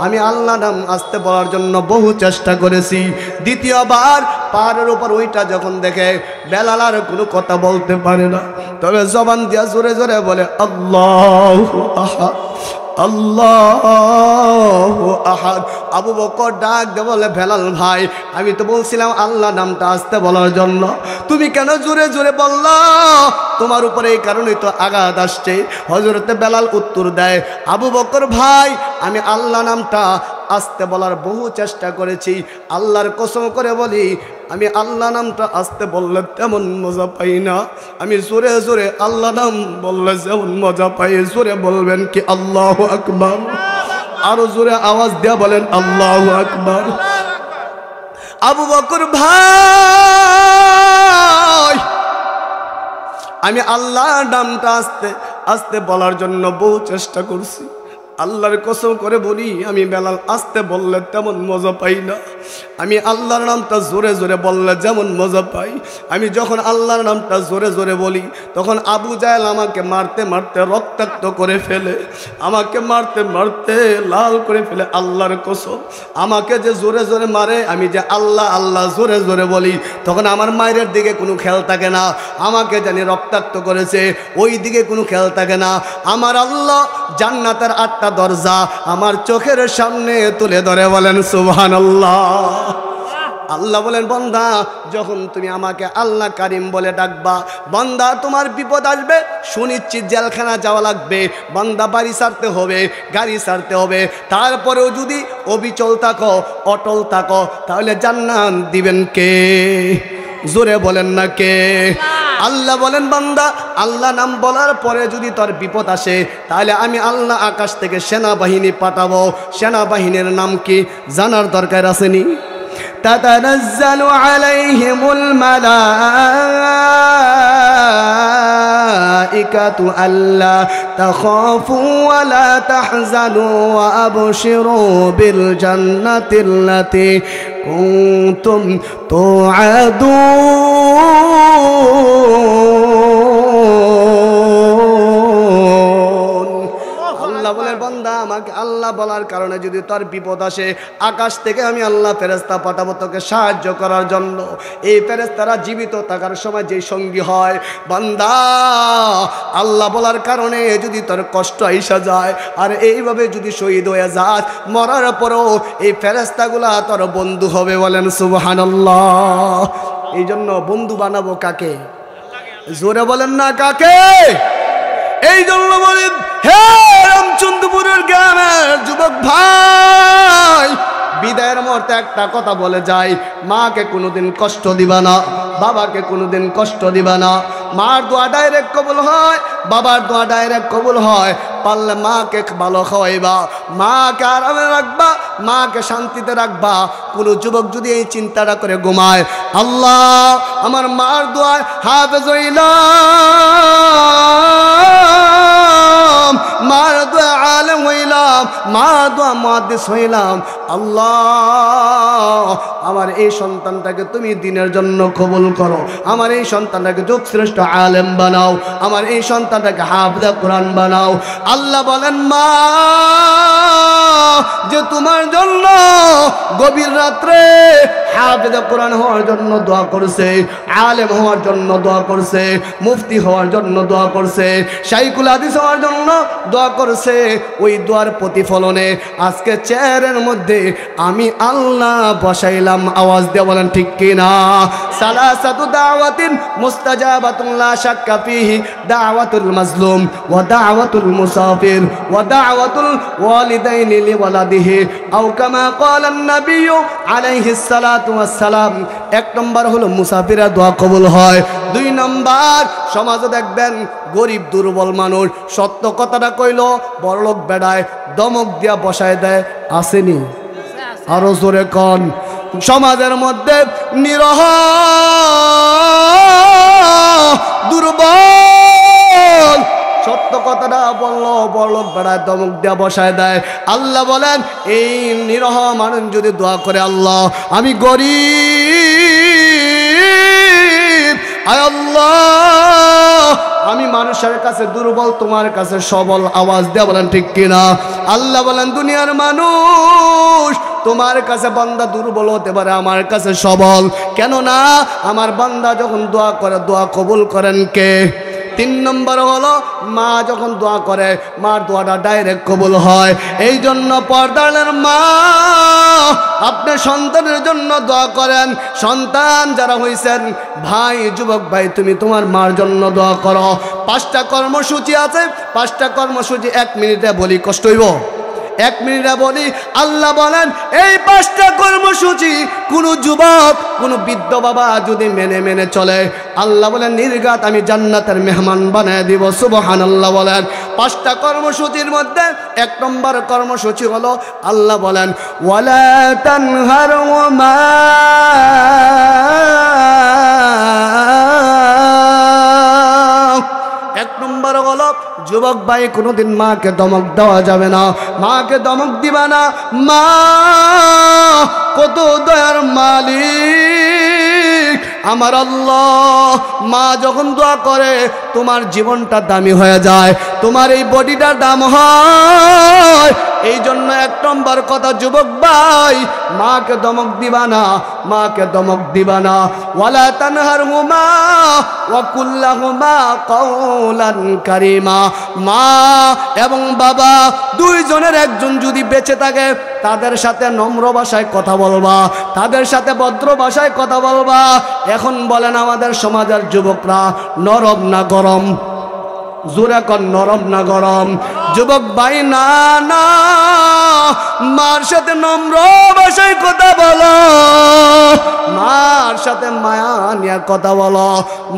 আমি আল্লাহ নাম আসতে বলার জন্য বহু চেষ্টা করেছি। দ্বিতীয়বার পাহাড়ের উপর ওইটা যখন দেখে বেলাল আর কোনো কথা বলতে পারে না, তবে জবান দিয়া জোরে জোরে বলে আল্লাহু আহাদ, আল্লাহু আহাদ। আবু বকর ডাক দিয়ে বলে, বেলাল ভাই আমি তো বলছিলাম আল্লাহ নামটা আসতে বলার জন্য, তুমি কেন জোরে জোরে বললা? তোমার উপরে এই কারণেই তো আঘাত আসছে। হযরতে বেলাল উত্তর দেয়, আবু বকর ভাই আমি আল্লাহ নামটা আসতে বলার বহু চেষ্টা করেছি। আল্লাহর কসম করে বলি, আমি আল্লাহ নামটা আসতে বললে তেমন মজা পাই না, আমি জোরে জোরে আল্লাহ নাম বললে যেমন মজা পাই। জোরে বলবেন কি আল্লাহু আকবার? আরো জোরে আওয়াজ দিয়া বলেন আল্লাহু আকবার। আবু বকর ভাই আমি আল্লাহর নামটা আস্তে আস্তে বলার জন্য বহু চেষ্টা করছি, আল্লাহর কসম করে বলি, আমি বেলাল আস্তে বললে তেমন মজা পাই না, আমি আল্লাহর নামটা জোরে জোরে বললে যেমন মজা পাই। আমি যখন আল্লাহর নামটা জোরে জোরে বলি তখন আবু জাহেল আমাকে মারতে মারতে রক্তাক্ত করে ফেলে, আমাকে মারতে মারতে লাল করে ফেলে। আল্লাহর কসম, আমাকে যে জোরে জোরে মারে, আমি যে আল্লাহ আল্লাহ জোরে জোরে বলি, তখন আমার মায়ের দিকে কোনো খেয়াল থাকে না, আমাকে জানি রক্তাক্ত করেছে ওই দিকে কোনো খেয়াল থাকে না। আমার আল্লাহ জান্নাতের 8টা দরজা আমার চোখের সামনে তুলে ধরে, বলেন সুবহানাল্লাহ। আল্লাহ বলেন, বান্দা যখন তুমি আমাকে আল্লাহ কারিম বলে ডাকবা, বান্দা তোমার বিপদ আসবে, সুনিশ্চিত জেলখানা যাওয়া লাগবে, বান্দা বাড়ি ছাড়তে হবে, গাড়ি ছাড়তে হবে, তারপরেও যদি অবিচল থাকো, অটল থাকো, তাহলে জান্নাত দিবেন কে? জোরে বলেন না কে? আল্লাহ বলেন, বান্দা আল্লাহ নাম বলার পরে যদি তোর বিপদ আসে, তাহলে আমি আল্লাহ আকাশ থেকে সেনাবাহিনী পাঠাবো। সেনাবাহিনীর নাম কি জানার দরকার আসেনি? تتنزل عليهم الملائكة ألا تخافوا ولا تحزنوا وأبشروا بالجنة التي كنتم توعدون। আল্লাহ বলে, বান্দা আমাকে আল্লাহ বলার কারণে যদি তোর বিপদ আসে, আকাশ থেকে আমি আল্লাহ ফেরেশতা পাঠাবো তোকে সাহায্য করার জন্য। এই ফেরেশতারা জীবিত থাকার সময় যে সঙ্গী হয়, বান্দা আল্লাহ বলার কারণে যদি তোর কষ্ট আইসা যায় আর এইভাবে যদি শহীদ হয়ে যাস, মরার পরও এই ফেরেশতাগুলা তোর বন্ধু হবে, বলেন সুবহানাল্লাহ। এই জন্য বন্ধু বানাবো কাকে? জোরে বলেন না কাকে? এই জন্য বলেন, হে রামচন্দ্রপুরের গ্রামের যুবক ভাই, বিদায়ের মুহূর্তে একটা কথা বলে যাই, মাকে কোনোদিন কষ্ট দিবা না, বাবাকে কোনোদিন কষ্ট দিবা না। মার দোয়া ডাইরেক্ট কবুল হয়, বাবার দোয়া ডাইরেক্ট কবুল হয়। পারলে মাকে ভালো খাওয়াইবা, মাকে আরামে রাখবা, মাকে শান্তিতে রাখবা। কোনো যুবক যদি এই চিন্তাটা করে ঘুমায়, আল্লাহ আমার মার দোয়ায় হাফেজ হইলাম, মার দোয়া আলেম হইলাম, মার দোয়া মুহাদ্দিস হইলাম, আল্লাহ আমার এই সন্তানটাকে তুমি দিনের জন্য কবুল করো, আমার এই সন্তানটাকে যুগশ্রেষ্ঠ আলেম বানাও, আমার এই সন্তানটাকে হাফেজে কোরআন বানাও। আল্লাহ বলেন, মা যে তোমার জন্য গভীর রাত্রে হাফেজে কোরআন হওয়ার জন্য দোয়া করছে, আলেম হওয়ার জন্য দোয়া করছে, মুফতি হওয়ার জন্য দোয়া করছে, শাইখুল হাদিস হওয়ার জন্য দোয়া করছে, ওই দোয়ার প্রতিফলনে আজকে চেয়ারের মধ্যে আমি আল্লাহ বসাইলাম। আওয়াজ দিয়ে বলেন ঠিক কিনা? সালাসাতু দাওয়াতিন মুস্তাজাবাতুন লা শাক্কা ফিহি, দাওয়াতুল মাজলুম ওয়া দাওয়াতুল মুসাফির ওয়া দাওয়াতুল ওয়ালিদাইনি লিওয়ালাদিহি আও কামা ক্বালা an-নাবী আলাইহিস সালাতু ওয়াস সালাম। এক নম্বর হলো মুসাফিরের দোয়া কবুল হয়। 2 নম্বর, সমাজে দেখবেন গরিব দুর্বল মানুষ সত্য কথাটা কইল, বড়লোক বেড়ায় দমক দিয়া বসায় দেয়, আসেনি? আরো জোরে কন। সমাজের মধ্যে নিরহ দুর্বল সত্য কথাটা বললো, বড়লোক বেড়ায় দমক দিয়া বসায় দেয়। আল্লাহ বলেন, এই নিরহ মানুষ যদি দোয়া করে, আল্লাহ আমি গরিব, আয় আল্লাহ আমি মানুষের কাছে দুর্বল, তোমার কাছে সবল। আওয়াজ দিয়ে বলেন ঠিক কিনা? আল্লাহ বলেন, দুনিয়ার মানুষ তোমার কাছে বান্দা দুর্বল হতে পারে, আমার কাছে সবল। কেননা আমার বান্দা যখন দোয়া করে, দোয়া কবুল করেন কে? 3 নম্বর হলো, মা যখন দোয়া করে, মার দোয়াটা ডাইরেক্ট কবুল হয়। এই জন্য পর্দার মা আপনি সন্তানের জন্য দোয়া করেন। সন্তান যারা হয়েছেন ভাই, যুবক ভাই, তুমি তোমার মার জন্য দোয়া করো। 5টা কর্মসূচি আছে, 5টা কর্মসূচি 1 মিনিটে বলি, কষ্ট হইব? 1 মিনিটে বলি। আল্লাহ বলেন, এই 5টা কর্মসূচি কোন যুবক, কোন বৃদ্ধ বাবা যদি মেনে চলে, আল্লাহ বলেন নির্ঘাত আমি জান্নাতের মেহমান বানায় দিব। সুবহানাল্লাহ বলেন। 5টা কর্মসূচির মধ্যে 1 নম্বর কর্মসূচি হলো, আল্লাহ বলেন ওয়ালা তানহারহুমা, 1 নম্বর হলো যুবক ভাই, কোনোদিন মাকে ধমক দেওয়া যাবে না, মাকে ধমক দিবা না। মা কত দয়ার মালিক আমার আল্লাহ। মা যখন দোয়া করে তোমার জীবনটা দামি হয়ে যায়, তোমার এই বডিটার দাম হয়। এই জন্য 1 নম্বর কথা যুবক ভাই, মাকে ধমক দিবা না, মাকে ধমক দিবা না। ওয়ালা তানহারহুমা ওয়া কুল লাহুমা কাওলান কারীমা। মা এবং বাবা দুইজনের একজন যদি বেঁচে থাকে তাদের সাথে নম্র ভাষায় কথা বলবা, তাদের সাথে ভদ্র ভাষায় কথা বলবা। এখন বলেন আমাদের সমাজের যুবকরা নরম না গরম? জোরে কর, নরম না গরম? যুবক ভাই না না, মার সাথে নম্র ভাষায় কথা বলো, মার সাথে মায়া নিয়ে কথা বলো।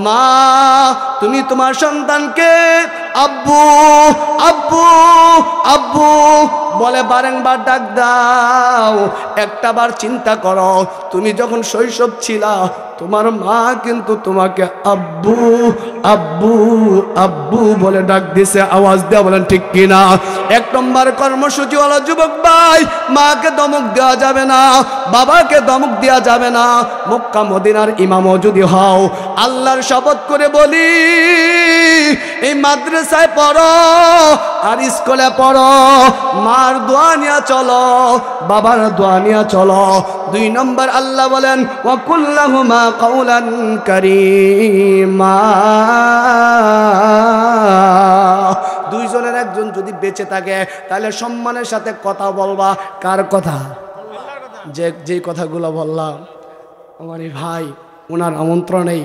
মা তুমি তোমার সন্তানকে আব্বু আব্বু আব্বু বলে বারংবার ডাক দাও। একটা বার চিন্তা করো, তুমি যখন শৈশব ছিলা তোমার মা কিন্তু তোমাকে আব্বু আব্বু আব্বু বলে ডাক দিছে। আওয়াজ দেওয়া বলেন ঠিক কিনা? 1 নম্বর কর্মসূচি হলো যুবক ভাই, মাকে ধমক দেওয়া যাবে না, বাবাকে ধমক দেওয়া যাবে না। মক্কা মদিনার ইমামও যদি হও, আল্লাহর শপথ করে বলি, এই মাদ্রাসায় পড়ো আর স্কুলে পড়ো, মার দোয়া নিয়ে চলো, বাবার দোয়া নিয়ে চলো। 2 নম্বর আল্লাহ বলেন ওয়া কুল লাহুমা কাওলান কারীমা। দুইজনের একজন যদি বেঁচে থাকে তাহলে সম্মানের সাথে কথা বলবা। কার কথা? যে কথাগুলো বললাম। আমার এই ভাই, ওনার আমন্ত্রণেই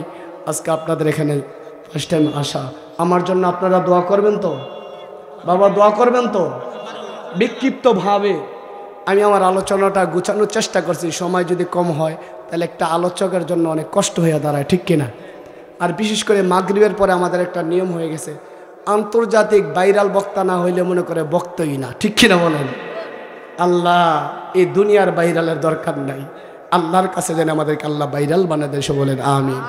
আজকে আপনাদের এখানে ফার্স্ট টাইম আসা। আমার জন্য আপনারা দোয়া করবেন তো? বাবা দোয়া করবেন তো? বিক্ষিপ্তভাবে আমি আমার আলোচনাটা গুছানোর চেষ্টা করছি। সময় যদি কম হয় তাহলে একটা আলোচকের জন্য অনেক কষ্ট হয়ে দাঁড়ায়, ঠিক কিনা? আর বিশেষ করে মাগরিবের পরে আমাদের একটা নিয়ম হয়ে গেছে, আন্তর্জাতিক ভাইরাল বক্তা না হইলে মনে করে বক্তই না, ঠিক কিনা বলেন? আল্লাহ এই দুনিয়ার ভাইরালের দরকার নাই, আল্লাহর কাছে যেন আমাদেরকে আল্লাহ ভাইরাল বানায় দেয়। বলেন আমিন।